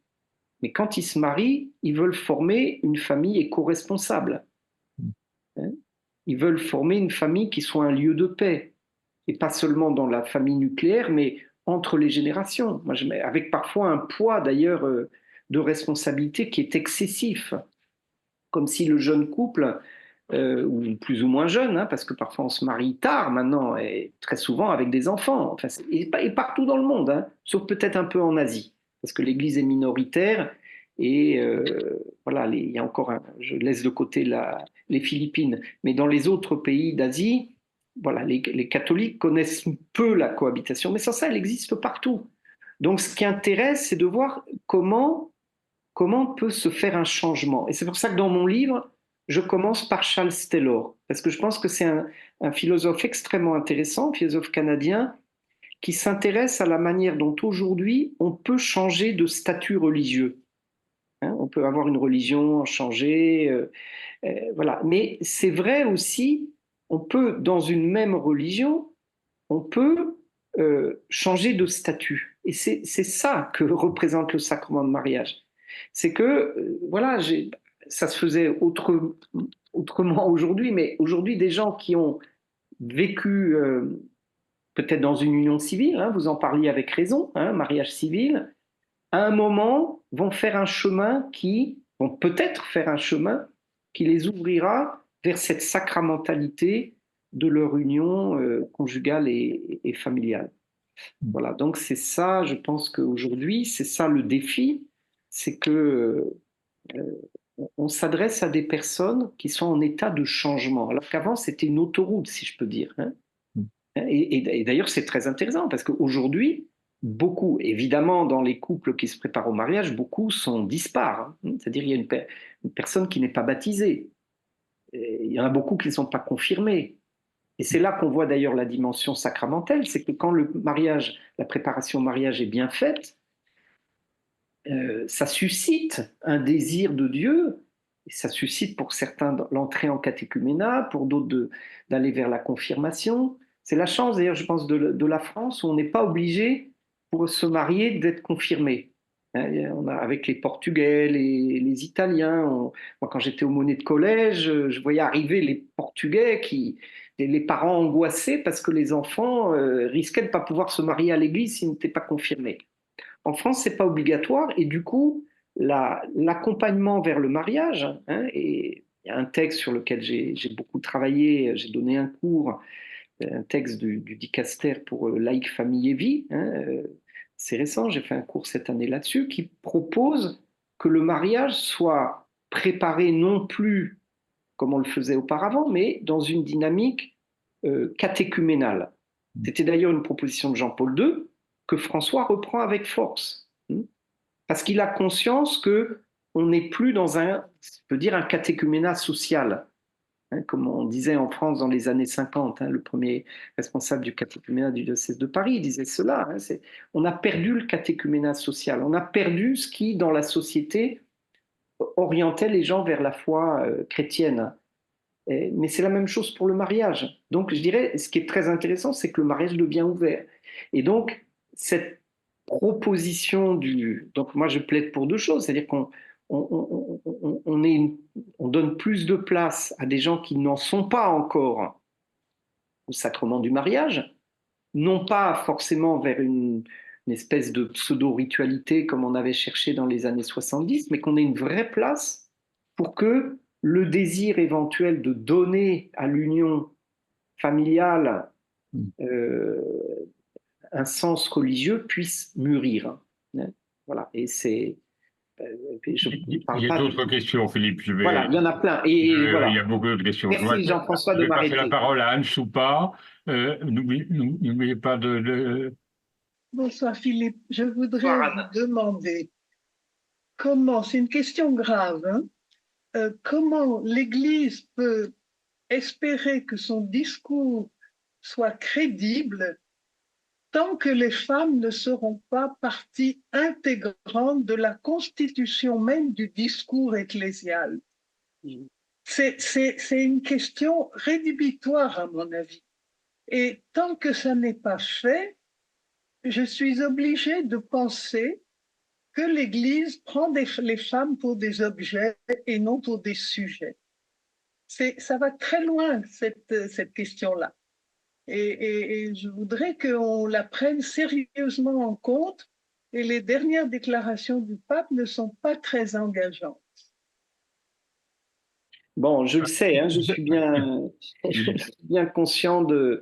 mais quand ils se marient, ils veulent former une famille éco-responsable. Hein. Ils veulent former une famille qui soit un lieu de paix, et pas seulement dans la famille nucléaire, mais entre les générations. Moi, avec parfois un poids d'ailleurs de responsabilité qui est excessif, comme si le jeune couple, ou plus ou moins jeune, hein, parce que parfois on se marie tard maintenant, et très souvent avec des enfants, enfin, et partout dans le monde, hein, sauf peut-être un peu en Asie, parce que l'Église est minoritaire, et voilà, il y a encore, je laisse de côté les Philippines, mais dans les autres pays d'Asie, voilà, les catholiques connaissent peu la cohabitation, mais sans ça, elle existe partout. Donc ce qui intéresse, c'est de voir comment peut se faire un changement. Et c'est pour ça que dans mon livre, je commence par Charles Taylor, parce que je pense que c'est un philosophe extrêmement intéressant, philosophe canadien, qui s'intéresse à la manière dont aujourd'hui on peut changer de statut religieux. Hein, on peut avoir une religion, changer, voilà. Mais c'est vrai aussi, on peut, dans une même religion, on peut changer de statut. Et c'est ça que représente le sacrement de mariage. C'est que, voilà, ça se faisait autrement aujourd'hui, mais aujourd'hui, des gens qui ont vécu peut-être dans une union civile, hein, vous en parliez avec raison, hein, mariage civil, à un moment vont faire un chemin vont peut-être faire un chemin qui les ouvrira vers cette sacramentalité de leur union conjugale et familiale. Voilà, donc c'est ça, je pense qu'aujourd'hui, c'est ça le défi, c'est que on s'adresse à des personnes qui sont en état de changement, alors qu'avant c'était une autoroute, si je peux dire. Hein. Et d'ailleurs, c'est très intéressant parce qu'aujourd'hui, beaucoup, évidemment, dans les couples qui se préparent au mariage, beaucoup sont dispares. Hein. C'est-à-dire qu'il y a une personne qui n'est pas baptisée. Et il y en a beaucoup qui ne sont pas confirmés. Et c'est là qu'on voit d'ailleurs la dimension sacramentelle, c'est que quand le mariage, la préparation au mariage est bien faite, ça suscite un désir de Dieu, et ça suscite pour certains l'entrée en catéchuménat, pour d'autres d'aller vers la confirmation. C'est la chance d'ailleurs, je pense, de la France où on n'est pas obligé pour se marier d'être confirmé. Hein, avec les Portugais, les Italiens, moi quand j'étais aumônier de collège, je voyais arriver les Portugais les parents angoissés parce que les enfants risquaient de ne pas pouvoir se marier à l'église s'ils n'étaient pas confirmés. En France, c'est pas obligatoire et du coup, l'accompagnement vers le mariage, hein, et il y a un texte sur lequel j'ai beaucoup travaillé, j'ai donné un cours, un texte du Dicaster pour laïque, famille et vie, hein, c'est récent, j'ai fait un cours cette année là-dessus, qui propose que le mariage soit préparé non plus comme on le faisait auparavant, mais dans une dynamique catéchuménale. C'était d'ailleurs une proposition de Jean-Paul II que François reprend avec force, parce qu'il a conscience que on n'est plus dans un catéchuménat social, hein, comme on disait en France dans les années 50, hein, le premier responsable du catéchuménat du diocèse de Paris disait cela, hein, on a perdu le catéchuménat social, on a perdu ce qui, dans la société, orientait les gens vers la foi chrétienne. Mais c'est la même chose pour le mariage. Donc, je dirais, ce qui est très intéressant, c'est que le mariage devient ouvert. Et donc, cette proposition Donc, moi, je plaide pour deux choses. C'est-à-dire on donne plus de place à des gens qui n'en sont pas encore au sacrement du mariage, non pas forcément vers une espèce de pseudo-ritualité comme on avait cherché dans les années 70, mais qu'on ait une vraie place pour que le désir éventuel de donner à l'union familiale un sens religieux puisse mûrir. Voilà, et c'est... Il y a d'autres questions, Philippe. Voilà, il y en a plein. Et Il y voilà. a beaucoup d'autres questions. Merci Jean-François Je de vais passer la m'arrêter. parole à Anne Soupa. N'oubliez pas Bonsoir Philippe, je voudrais Bonsoir, vous Anne. demander comment, c'est une question grave, hein, comment l'Église peut espérer que son discours soit crédible tant que les femmes ne seront pas partie intégrante de la constitution même du discours ecclésial. C'est une question rédhibitoire à mon avis. Et tant que ça n'est pas fait, je suis obligée de penser que l'Église prend les femmes pour des objets et non pour des sujets. Ça va très loin, cette question-là. Et je voudrais qu'on la prenne sérieusement en compte. Et les dernières déclarations du pape ne sont pas très engageantes. Bon, je le sais, hein, je suis bien conscient que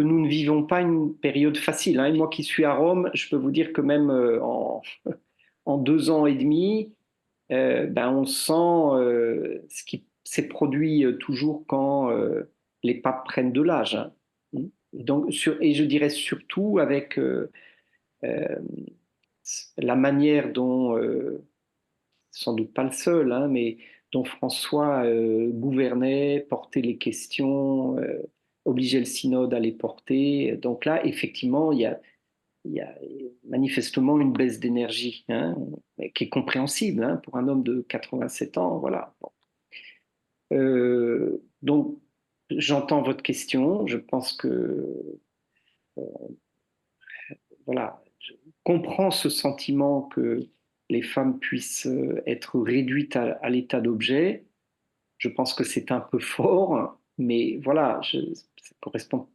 nous ne vivons pas une période facile. Hein. Et moi qui suis à Rome, je peux vous dire que même en 2 ans et demi, on sent ce qui s'est produit toujours quand les papes prennent de l'âge. Hein. Donc, et je dirais surtout avec la manière dont, sans doute pas le seul, hein, mais dont François gouvernait, portait les questions, obligeait le synode à les porter. Donc là, effectivement, il y a manifestement une baisse d'énergie, hein, qui est compréhensible hein, pour un homme de 87 ans. Voilà. Bon. Donc, j'entends votre question. Je pense que voilà, je comprends ce sentiment que les femmes puissent être réduites à l'état d'objet. Je pense que c'est un peu fort, mais voilà, ça ne correspond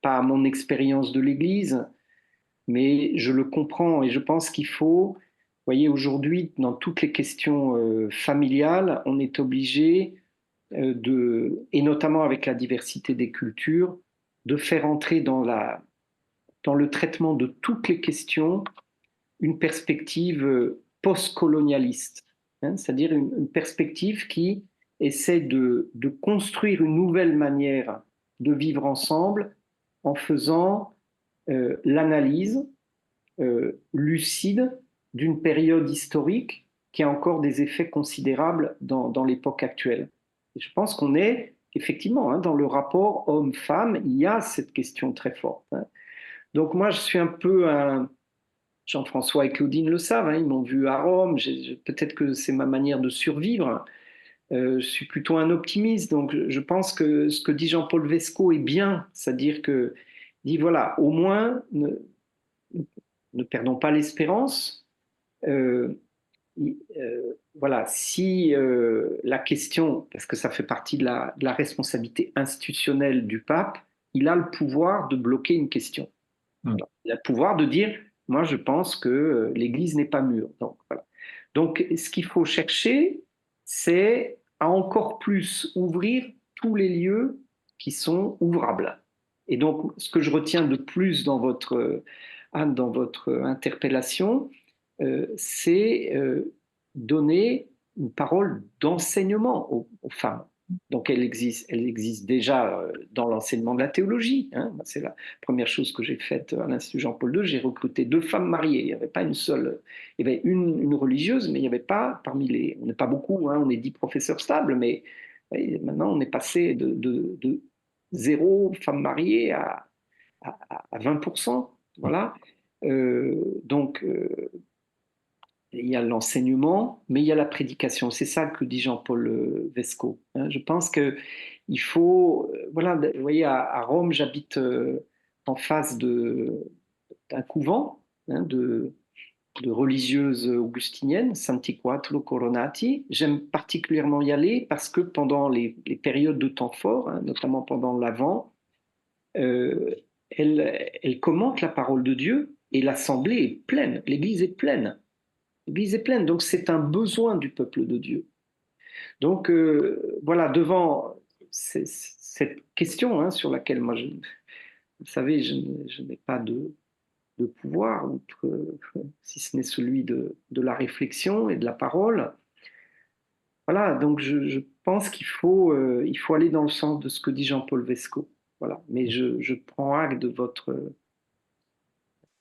pas à mon expérience de l'Église, mais je le comprends et je pense qu'il faut, vous voyez, aujourd'hui, dans toutes les questions familiales, on est obligé et notamment avec la diversité des cultures, de faire entrer dans le traitement de toutes les questions une perspective post-colonialiste, hein, c'est-à-dire une perspective qui essaie de construire une nouvelle manière de vivre ensemble en faisant l'analyse lucide d'une période historique qui a encore des effets considérables dans l'époque actuelle. Et je pense qu'on est effectivement hein, dans le rapport homme-femme, il y a cette question très forte. Hein. Donc moi, je suis un peu Jean-François et Claudine le savent, hein, ils m'ont vu à Rome, peut-être que c'est ma manière de survivre. Je suis plutôt un optimiste, donc je pense que ce que dit Jean-Paul Vesco est bien, c'est-à-dire que dit voilà, au moins ne perdons pas l'espérance. Voilà, si la question, parce que ça fait partie de la responsabilité institutionnelle du pape, il a le pouvoir de bloquer une question. Alors, il a le pouvoir de dire, moi je pense que l'Église n'est pas mûre. Donc, voilà. Donc ce qu'il faut chercher, c'est à encore plus ouvrir tous les lieux qui sont ouvrables. Et donc ce que je retiens de plus dans Anne, dans votre interpellation, c'est donner une parole d'enseignement aux femmes. Donc elle existe déjà dans l'enseignement de la théologie. Hein. C'est la première chose que j'ai faite à l'Institut Jean-Paul II. J'ai recruté 2 femmes mariées. Il n'y avait pas une seule. Il y avait une religieuse, mais il n'y avait pas parmi les. On n'est pas beaucoup. Hein, on est 10 professeurs stables, mais maintenant on est passé de 0 femmes mariées à 20%. Voilà. Donc il y a l'enseignement, mais il y a la prédication. C'est ça que dit Jean-Paul Vesco. Hein. Je pense qu'il faut, voilà, vous voyez, à Rome, j'habite en face d'un couvent hein, de religieuses augustiniennes, Santi Quattro Coronati. J'aime particulièrement y aller parce que pendant les périodes de temps fort, hein, notamment pendant l'Avent, elle commente la parole de Dieu et l'assemblée est pleine, l'église est pleine. L'église est pleine, donc c'est un besoin du peuple de Dieu. Donc voilà, devant cette question hein, sur laquelle moi, vous savez, je n'ai pas de pouvoir, si ce n'est celui de la réflexion et de la parole. Voilà, donc je pense il faut aller dans le sens de ce que dit Jean-Paul Vesco. Voilà, mais je prends acte de votre...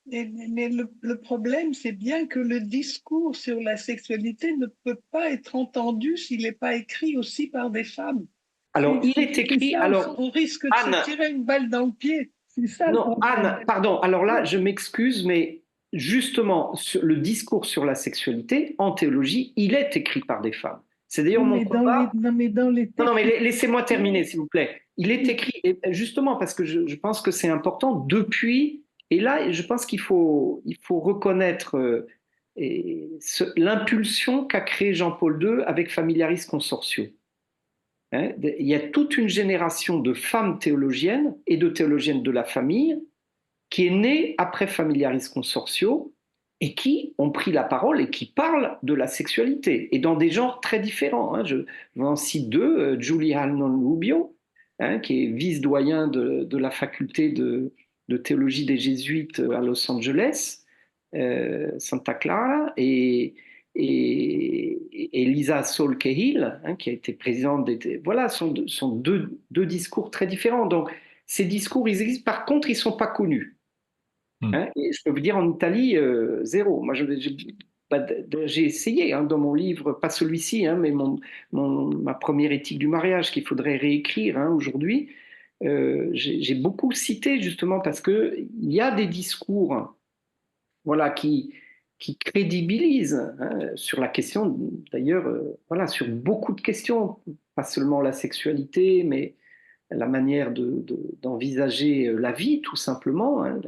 Mais le problème, c'est bien que le discours sur la sexualité ne peut pas être entendu s'il n'est pas écrit aussi par des femmes. Alors, il est écrit... Ça, alors, on risque de Anne, se tirer une balle dans le pied. C'est ça le non, problème. Anne, pardon, alors là, je m'excuse, mais justement, le discours sur la sexualité, en théologie, il est écrit par des femmes. C'est d'ailleurs mon combat... Non, mais laissez-moi terminer, s'il vous plaît. Il est écrit, justement, parce que je pense que c'est important, depuis... Et là, je pense qu'il faut reconnaître l'impulsion qu'a créée Jean-Paul II avec Familiaris Consortio. Hein, il y a toute une génération de femmes théologiennes et de théologiennes de la famille qui est née après Familiaris Consortio et qui ont pris la parole et qui parlent de la sexualité, et dans des genres très différents. Hein. Je vous en cite deux, Julie Hannon-Rubio, hein, qui est vice-doyen de la faculté de théologie des Jésuites à Los Angeles, Santa Clara, et Lisa Saul Cahill, hein, qui a été présidente voilà, sont deux discours très différents. Donc, ces discours, ils existent. Par contre, ils ne sont pas connus. Hein, et je peux vous dire, en Italie, zéro. Moi, j'ai essayé hein, dans mon livre, pas celui-ci, hein, mais ma première éthique du mariage qu'il faudrait réécrire hein, aujourd'hui. J'ai beaucoup cité justement parce qu'il y a des discours voilà, qui crédibilisent hein, sur la question, d'ailleurs, voilà, sur beaucoup de questions, pas seulement la sexualité, mais la manière d'envisager la vie, tout simplement. Hein.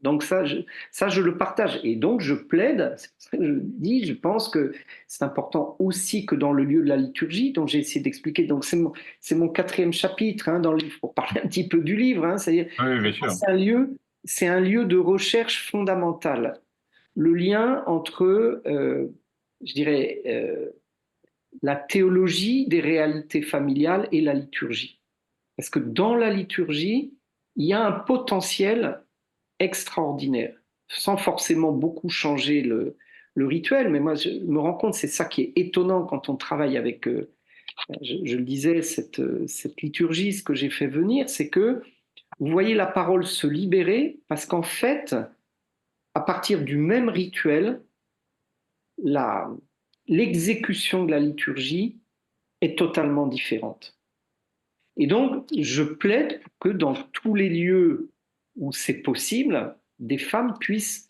Donc ça, je le partage. Et donc, je plaide, c'est pour ça que je dis, je pense que c'est important aussi que dans le lieu de la liturgie, dont j'ai essayé d'expliquer. Donc, c'est mon 4e chapitre hein, dans le livre, pour parler un petit peu du livre. Hein, c'est-à-dire, Oui, c'est un lieu de recherche fondamentale. Le lien entre, je dirais, la théologie des réalités familiales et la liturgie. Parce que dans la liturgie, il y a un potentiel extraordinaire, sans forcément beaucoup changer le rituel. Mais moi, je me rends compte, c'est ça qui est étonnant quand on travaille avec, je le disais, cette liturgie, ce que j'ai fait venir, c'est que vous voyez la parole se libérer, parce qu'en fait, à partir du même rituel, l'exécution de la liturgie est totalement différente. Et donc, je plaide pour que dans tous les lieux où c'est possible, des femmes puissent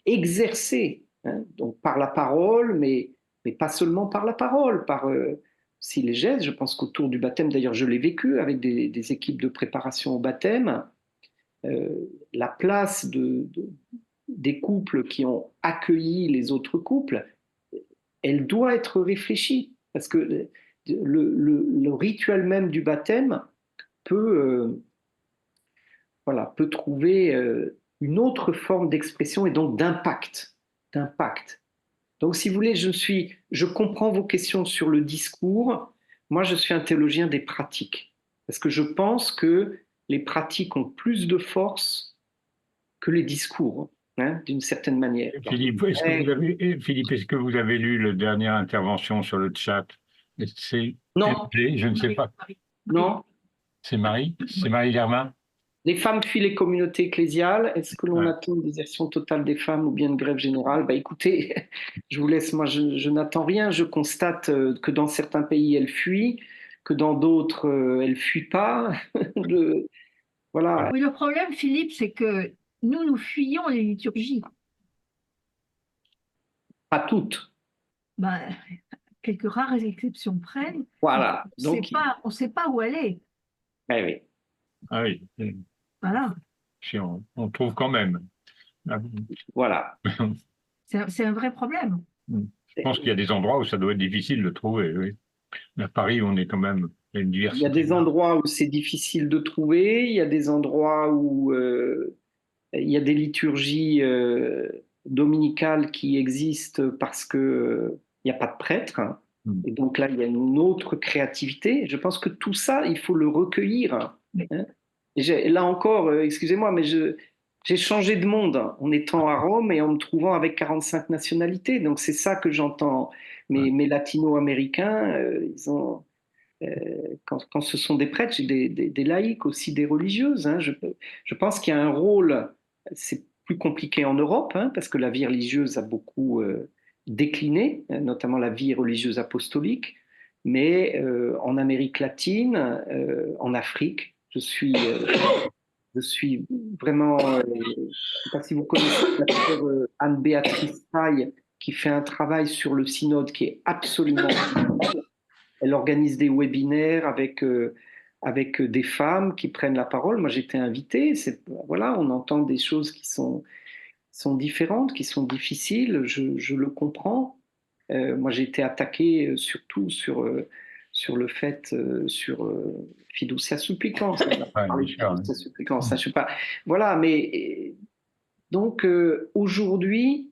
exercer, hein, donc par la parole, mais pas seulement par la parole, par aussi les gestes. Je pense qu'autour du baptême, d'ailleurs, je l'ai vécu avec des équipes de préparation au baptême, la place des couples qui ont accueilli les autres couples, elle doit être réfléchie, parce que le rituel même du baptême peut trouver une autre forme d'expression et donc d'impact. Donc, si vous voulez, je comprends vos questions sur le discours. Moi, je suis un théologien des pratiques, parce que je pense que les pratiques ont plus de force que les discours, hein, d'une certaine manière. Philippe, est-ce que vous avez lu la dernière intervention sur le chat? Non. Je ne sais pas. Non. C'est Marie Germain. Les femmes fuient les communautés ecclésiales. Est-ce que l'on attend une désertion totale des femmes ou bien une grève générale? Écoutez, je vous laisse, moi je n'attends rien. Je constate que dans certains pays, elles fuient, que dans d'autres, elles ne fuient pas. Voilà. Oui, le problème, Philippe, c'est que nous fuyons les liturgies. Pas toutes. Ben, quelques rares exceptions près, Voilà. Donc, on ne sait pas où elle est. oui, oui. Ah oui, Voilà. si on trouve quand même. Ah, Voilà. C'est un vrai problème. je pense qu'il y a des endroits où ça doit être difficile de trouver. Oui. À Paris, on est quand même il y a une Il y diversité. a des endroits où c'est difficile de trouver, il y a des endroits où il y a des liturgies dominicales qui existent parce que il n'y a pas de prêtre. Hein. Mm. Et donc là, il y a une autre créativité. Je pense que tout ça, il faut le recueillir. Hein. Et là encore, excusez-moi, mais j'ai changé de monde en étant à Rome et en me trouvant avec 45 nationalités. Donc c'est ça que j'entends. Mes latino-américains, ils ont quand ce sont des prêtres, j'ai des laïcs aussi, des religieuses. Hein. Je pense qu'il y a un rôle, c'est plus compliqué en Europe, hein, parce que la vie religieuse a beaucoup décliné, notamment la vie religieuse apostolique, mais en Amérique latine, en Afrique, je suis vraiment, je ne sais pas si vous connaissez la sœur Anne-Béatrice Faye, qui fait un travail sur le synode qui est absolument elle organise des webinaires avec des femmes qui prennent la parole. Moi, j'étais invité. Voilà, on entend des choses qui sont différentes, qui sont difficiles. Je le comprends. Moi, j'ai été attaqué surtout sur le fait, fiducia supplicans. Fiducia supplicans, ça, je sais pas. Voilà, mais donc aujourd'hui,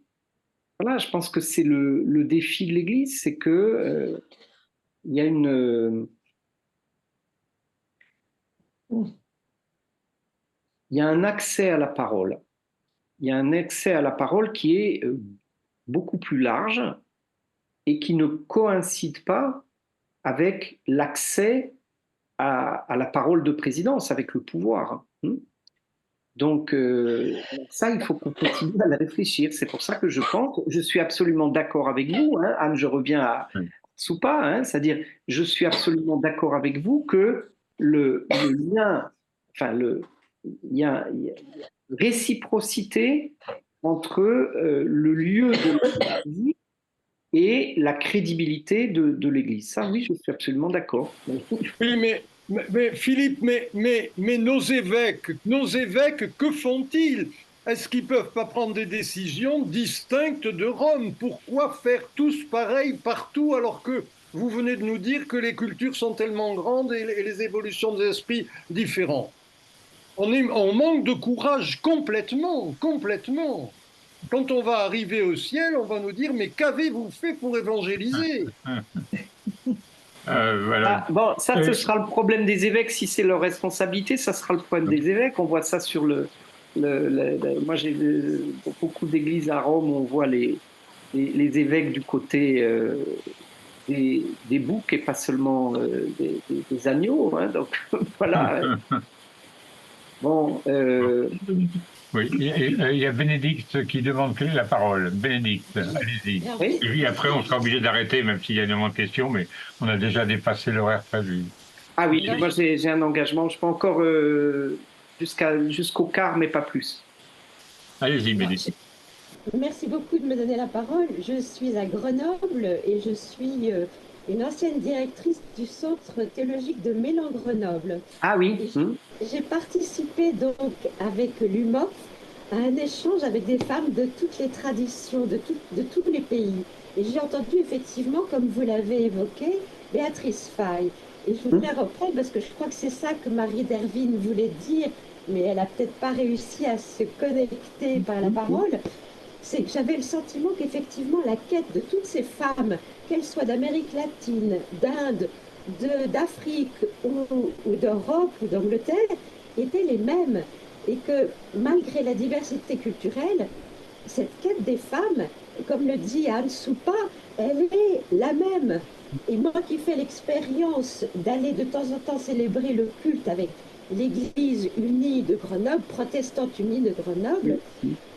voilà, je pense que c'est le défi de l'Église, c'est que il y a un accès à la parole. Il y a un accès à la parole qui est beaucoup plus large et qui ne coïncide pas avec l'accès à la parole de présidence, avec le pouvoir. Donc ça, il faut qu'on continue à la réfléchir. C'est pour ça que je suis absolument d'accord avec vous, hein. Anne, je reviens à Soupa, hein, c'est-à-dire je suis absolument d'accord avec vous que le lien, enfin il y a une réciprocité entre le lieu de l'Église et la crédibilité de l'Église. Ça, oui, je suis absolument d'accord. Oui, mais Philippe, mais nos évêques, que font-ils? Est-ce qu'ils ne peuvent pas prendre des décisions distinctes de Rome? Pourquoi faire tous pareil partout alors que vous venez de nous dire que les cultures sont tellement grandes et les évolutions des esprits différentes? On manque de courage complètement. Quand on va arriver au ciel, on va nous dire, mais qu'avez-vous fait pour évangéliser? Voilà. Bon, ça, ce sera le problème des évêques. Si c'est leur responsabilité, ça sera le problème des évêques. On voit ça sur moi, j'ai beaucoup d'églises à Rome où on voit les évêques du côté des boucs et pas seulement des agneaux. Hein, donc, voilà. Bon. Oui, il y a Bénédicte qui demande quelle est la parole. Bénédicte, allez-y. Oui. Et puis après, on sera obligé d'arrêter, même s'il y a énormément de questions, mais on a déjà dépassé l'horaire prévu. Ah oui, moi j'ai un engagement. Je peux encore jusqu'au quart, mais pas plus. Allez-y, Bénédicte. Merci beaucoup de me donner la parole. Je suis à Grenoble et je suis une ancienne directrice du Centre théologique de Mélan-Grenoble. Ah oui. J'ai participé donc avec l'UMOF à un échange avec des femmes de toutes les traditions, de tous les pays. Et j'ai entendu effectivement, comme vous l'avez évoqué, Béatrice Faye. Et je voudrais reprendre parce que je crois que c'est ça que Marie Dervine voulait dire, mais elle n'a peut-être pas réussi à se connecter par la parole. C'est que j'avais le sentiment qu'effectivement la quête de toutes ces femmes, qu'elles soient d'Amérique latine, d'Inde, d'Afrique ou d'Europe ou d'Angleterre, étaient les mêmes. Et que malgré la diversité culturelle, cette quête des femmes, comme le dit Anne Soupa, elle est la même. Et moi qui fais l'expérience d'aller de temps en temps célébrer le culte avec l'Église unie de Grenoble, protestante unie de Grenoble,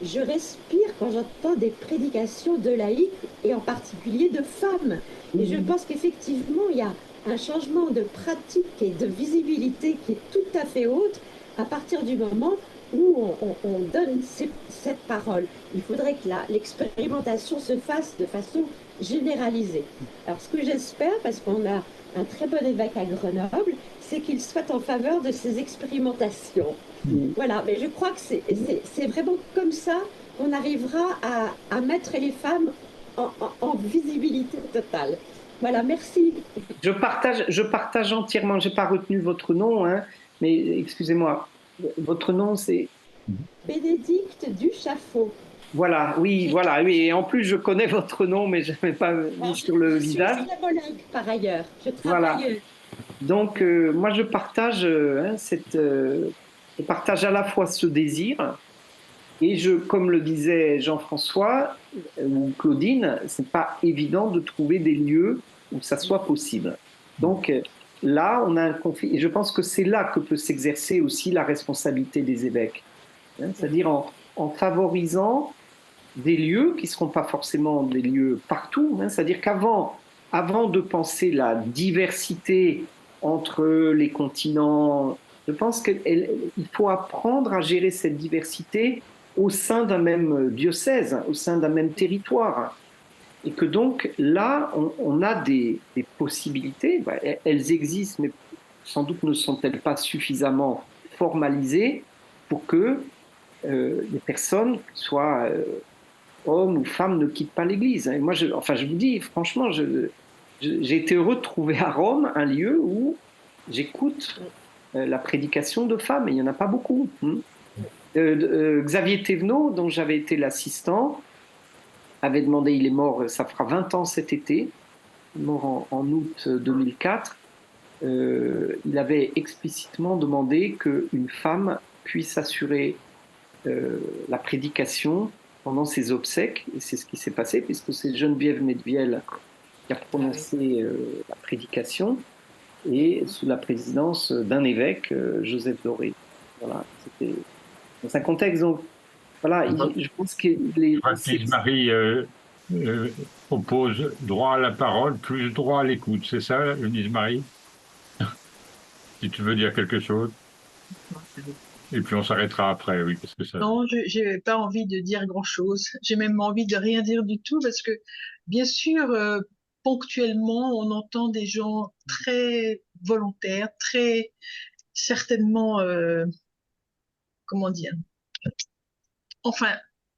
je respire quand j'entends des prédications de laïcs et en particulier de femmes. Et je pense qu'effectivement, il y a un changement de pratique et de visibilité qui est tout à fait autre à partir du moment où on donne cette parole. Il faudrait que l'expérimentation se fasse de façon généralisée. Alors ce que j'espère, parce qu'on a un très bon évêque à Grenoble, c'est qu'il soit en faveur de ces expérimentations. Voilà, mais je crois que c'est vraiment comme ça qu'on arrivera à mettre les femmes en visibilité totale. Voilà, merci. Je partage entièrement. J'ai pas retenu votre nom, hein, mais excusez-moi. Votre nom, c'est Bénédicte Duchaffaut. voilà, oui, voilà, oui. Et en plus, je connais votre nom, mais je n'avais pas mis sur le visage. Je suis islamologue par ailleurs. Je Voilà. travaille. Donc, moi, je partage je partage à la fois ce désir et comme le disait Jean-François ou Claudine, c'est pas évident de trouver des lieux où ça soit possible. Donc là, on a un conflit, et je pense que c'est là que peut s'exercer aussi la responsabilité des évêques, hein, c'est-à-dire en favorisant des lieux qui ne seront pas forcément des lieux partout, hein, c'est-à-dire avant de penser la diversité entre les continents, je pense qu'il faut apprendre à gérer cette diversité au sein d'un même diocèse, au sein d'un même territoire. Et que donc là, on a des possibilités, elles existent, mais sans doute ne sont-elles pas suffisamment formalisées pour que les personnes, soient hommes ou femmes, ne quittent pas l'Église. Et moi, je vous dis, franchement, j'ai été heureux de trouver à Rome un lieu où j'écoute la prédication de femmes, et il n'y en a pas beaucoup. Xavier Thévenot, dont j'avais été l'assistant, avait demandé, il est mort, ça fera 20 ans cet été, mort en août 2004, il avait explicitement demandé qu'une femme puisse assurer la prédication pendant ses obsèques, et c'est ce qui s'est passé, puisque c'est Geneviève Medviel qui a prononcé la prédication, et sous la présidence d'un évêque, Joseph Doré. Voilà, c'était dans un contexte, donc, voilà, je pense que Marie oppose droit à la parole plus droit à l'écoute, c'est ça, Eunice Marie? Si tu veux dire quelque chose. Et puis on s'arrêtera après, oui, parce que ça. Non, je n'ai pas envie de dire grand-chose. J'ai même envie de rien dire du tout parce que, bien sûr, ponctuellement, on entend des gens très volontaires, très certainement, comment dire, enfin,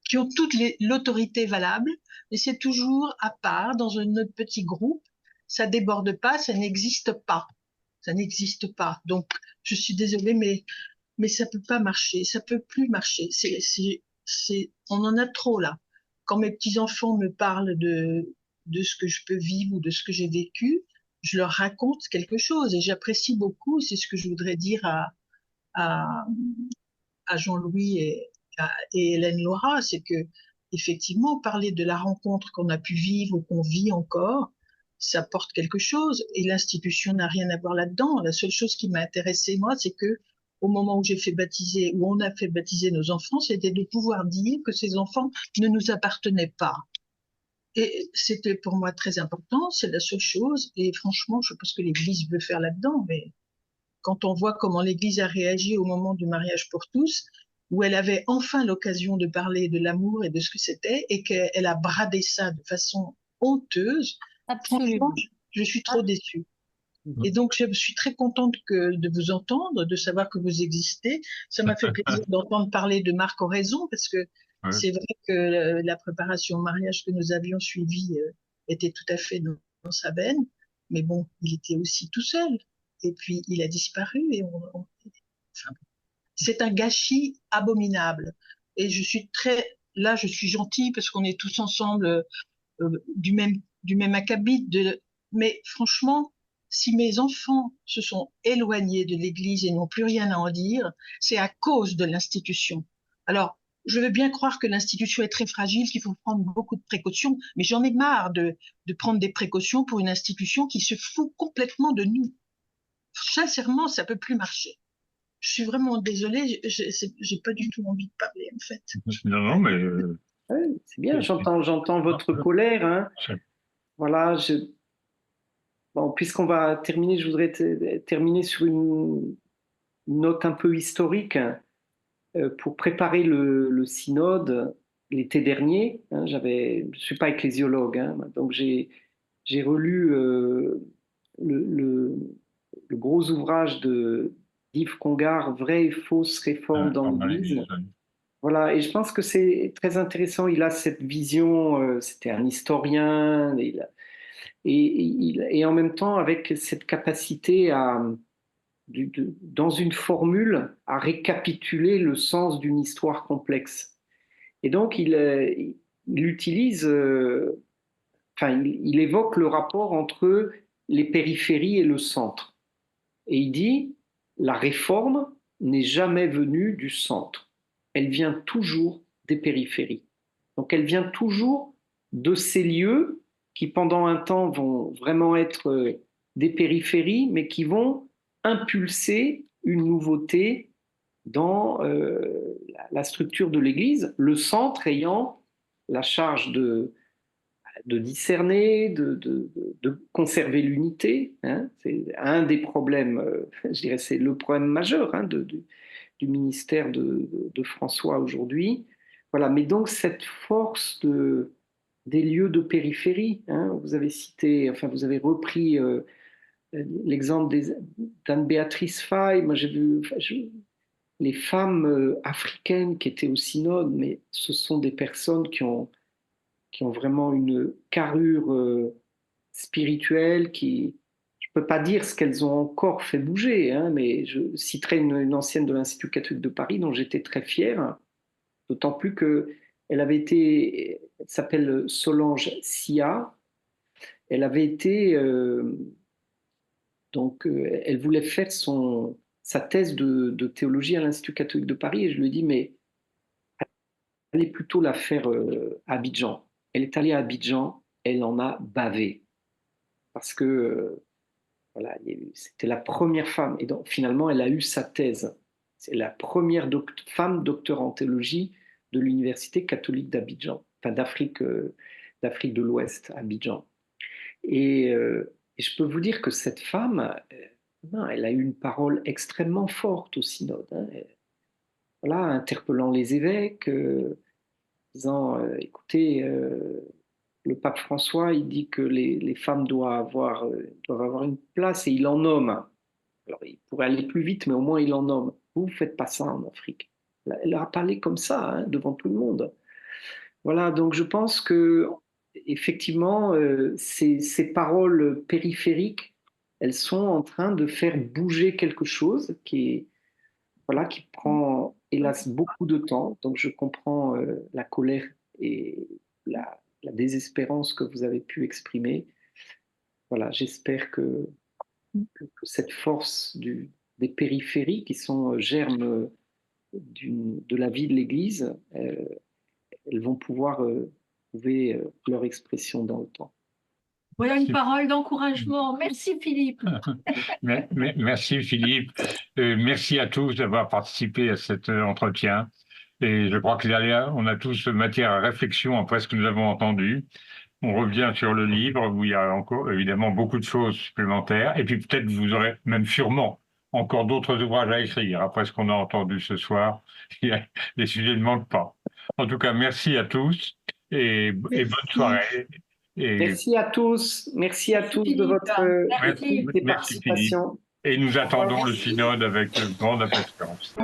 qui ont toute l'autorité valable, mais c'est toujours à part, dans un autre petit groupe. Ça déborde pas, ça n'existe pas. Ça n'existe pas. Donc, je suis désolée, mais ça peut pas marcher, ça peut plus marcher. On en a trop là. Quand mes petits-enfants me parlent de ce que je peux vivre ou de ce que j'ai vécu, je leur raconte quelque chose et j'apprécie beaucoup. C'est ce que je voudrais dire à, à Jean-Louis et Hélène Laura, c'est que effectivement, parler de la rencontre qu'on a pu vivre ou qu'on vit encore, ça porte quelque chose et l'institution n'a rien à voir là-dedans. La seule chose qui m'a intéressée, moi, c'est que au moment où j'ai fait baptiser, où on a fait baptiser nos enfants, c'était de pouvoir dire que ces enfants ne nous appartenaient pas. Et c'était pour moi très important, c'est la seule chose. Et franchement, je pense que l'Église veut faire là-dedans, mais quand on voit comment l'Église a réagi au moment du mariage pour tous, où elle avait enfin l'occasion de parler de l'amour et de ce que c'était, et qu'elle a bradé ça de façon honteuse, franchement, je suis trop déçue. Et donc, je suis très contente de vous entendre, de savoir que vous existez. Ça m'a fait plaisir d'entendre parler de Marc Oraison, parce que c'est vrai que la préparation au mariage que nous avions suivie était tout à fait dans sa veine. Mais bon, il était aussi tout seul. Et puis, il a disparu. Et enfin, c'est un gâchis abominable. Et là, je suis gentille parce qu'on est tous ensemble du même acabit. Mais franchement, si mes enfants se sont éloignés de l'Église et n'ont plus rien à en dire, c'est à cause de l'institution. Alors, je veux bien croire que l'institution est très fragile, qu'il faut prendre beaucoup de précautions, mais j'en ai marre de prendre des précautions pour une institution qui se fout complètement de nous. Sincèrement, ça peut plus marcher. Je suis vraiment désolée, j'ai pas du tout envie de parler, en fait. Non, mais... Oui, c'est bien, j'entends votre colère. Hein. Voilà, bon, puisqu'on va terminer, je voudrais terminer sur une note un peu historique. pour préparer le synode l'été dernier. Hein, je ne suis pas ecclésiologue, hein, donc j'ai relu le gros ouvrage d'Yves Congar, Vraies et fausses réformes dans l'Église. Voilà, et je pense que c'est très intéressant. Il a cette vision, c'était un historien, et en même temps avec cette capacité dans une formule à récapituler le sens d'une histoire complexe. Et donc il utilise, il évoque le rapport entre les périphéries et le centre. Et il dit, la réforme n'est jamais venue du centre. Elle vient toujours des périphéries. Donc elle vient toujours de ces lieux qui pendant un temps vont vraiment être des périphéries, mais qui vont impulser une nouveauté dans la structure de l'Église, le centre ayant la charge de discerner, de conserver l'unité. Hein. C'est un des problèmes, je dirais, c'est le problème majeur, hein, du ministère de François aujourd'hui. Voilà, mais donc cette force des lieux de périphérie, hein, vous avez cité, enfin vous avez repris l'exemple d'Anne-Béatrice Faye. Moi j'ai vu les femmes africaines qui étaient au synode, mais ce sont des personnes qui ont vraiment une carrure spirituelle qui, je ne peux pas dire ce qu'elles ont encore fait bouger, hein, mais je citerai une ancienne de l'Institut catholique de Paris dont j'étais très fier, d'autant plus qu'elle avait été, elle s'appelle Solange Sia, elle avait été, elle voulait faire sa thèse de théologie à l'Institut catholique de Paris, et je lui ai dit, mais allez plutôt la faire à Abidjan. Elle est allée à Abidjan, elle en a bavé. Parce que voilà, c'était la première femme. Et donc, finalement, elle a eu sa thèse. C'est la première femme docteur en théologie de l'Université catholique d'Abidjan, enfin d'Afrique de l'Ouest, Abidjan. Et je peux vous dire que cette femme, elle a eu une parole extrêmement forte au synode. Hein. Voilà, interpellant les évêques, disant, écoutez, le pape François, il dit que les femmes doivent avoir une place et il en nomme. Alors, il pourrait aller plus vite, mais au moins il en nomme. Vous ne faites pas ça en Afrique. Elle a parlé comme ça, hein, devant tout le monde. Voilà, donc je pense que effectivement, ces paroles périphériques, elles sont en train de faire bouger quelque chose qui prend hélas beaucoup de temps. Donc je comprends la colère et la désespérance que vous avez pu exprimer. Voilà, j'espère que cette force des périphéries qui sont germes de la vie de l'Église, elles vont pouvoir trouver leur expression dans le temps. Voilà une parole d'encouragement. Merci Philippe. Merci Philippe. Merci à tous d'avoir participé à cet entretien. Et je crois qu'on a tous matière à réflexion après ce que nous avons entendu. On revient sur le livre où il y a encore évidemment beaucoup de choses supplémentaires. Et puis peut-être vous aurez même sûrement encore d'autres ouvrages à écrire. Après ce qu'on a entendu ce soir, les sujets ne manquent pas. En tout cas, merci à tous et bonne soirée. Merci à tous. Merci à tous de votre participation. Et nous attendons le synode avec grande impatience.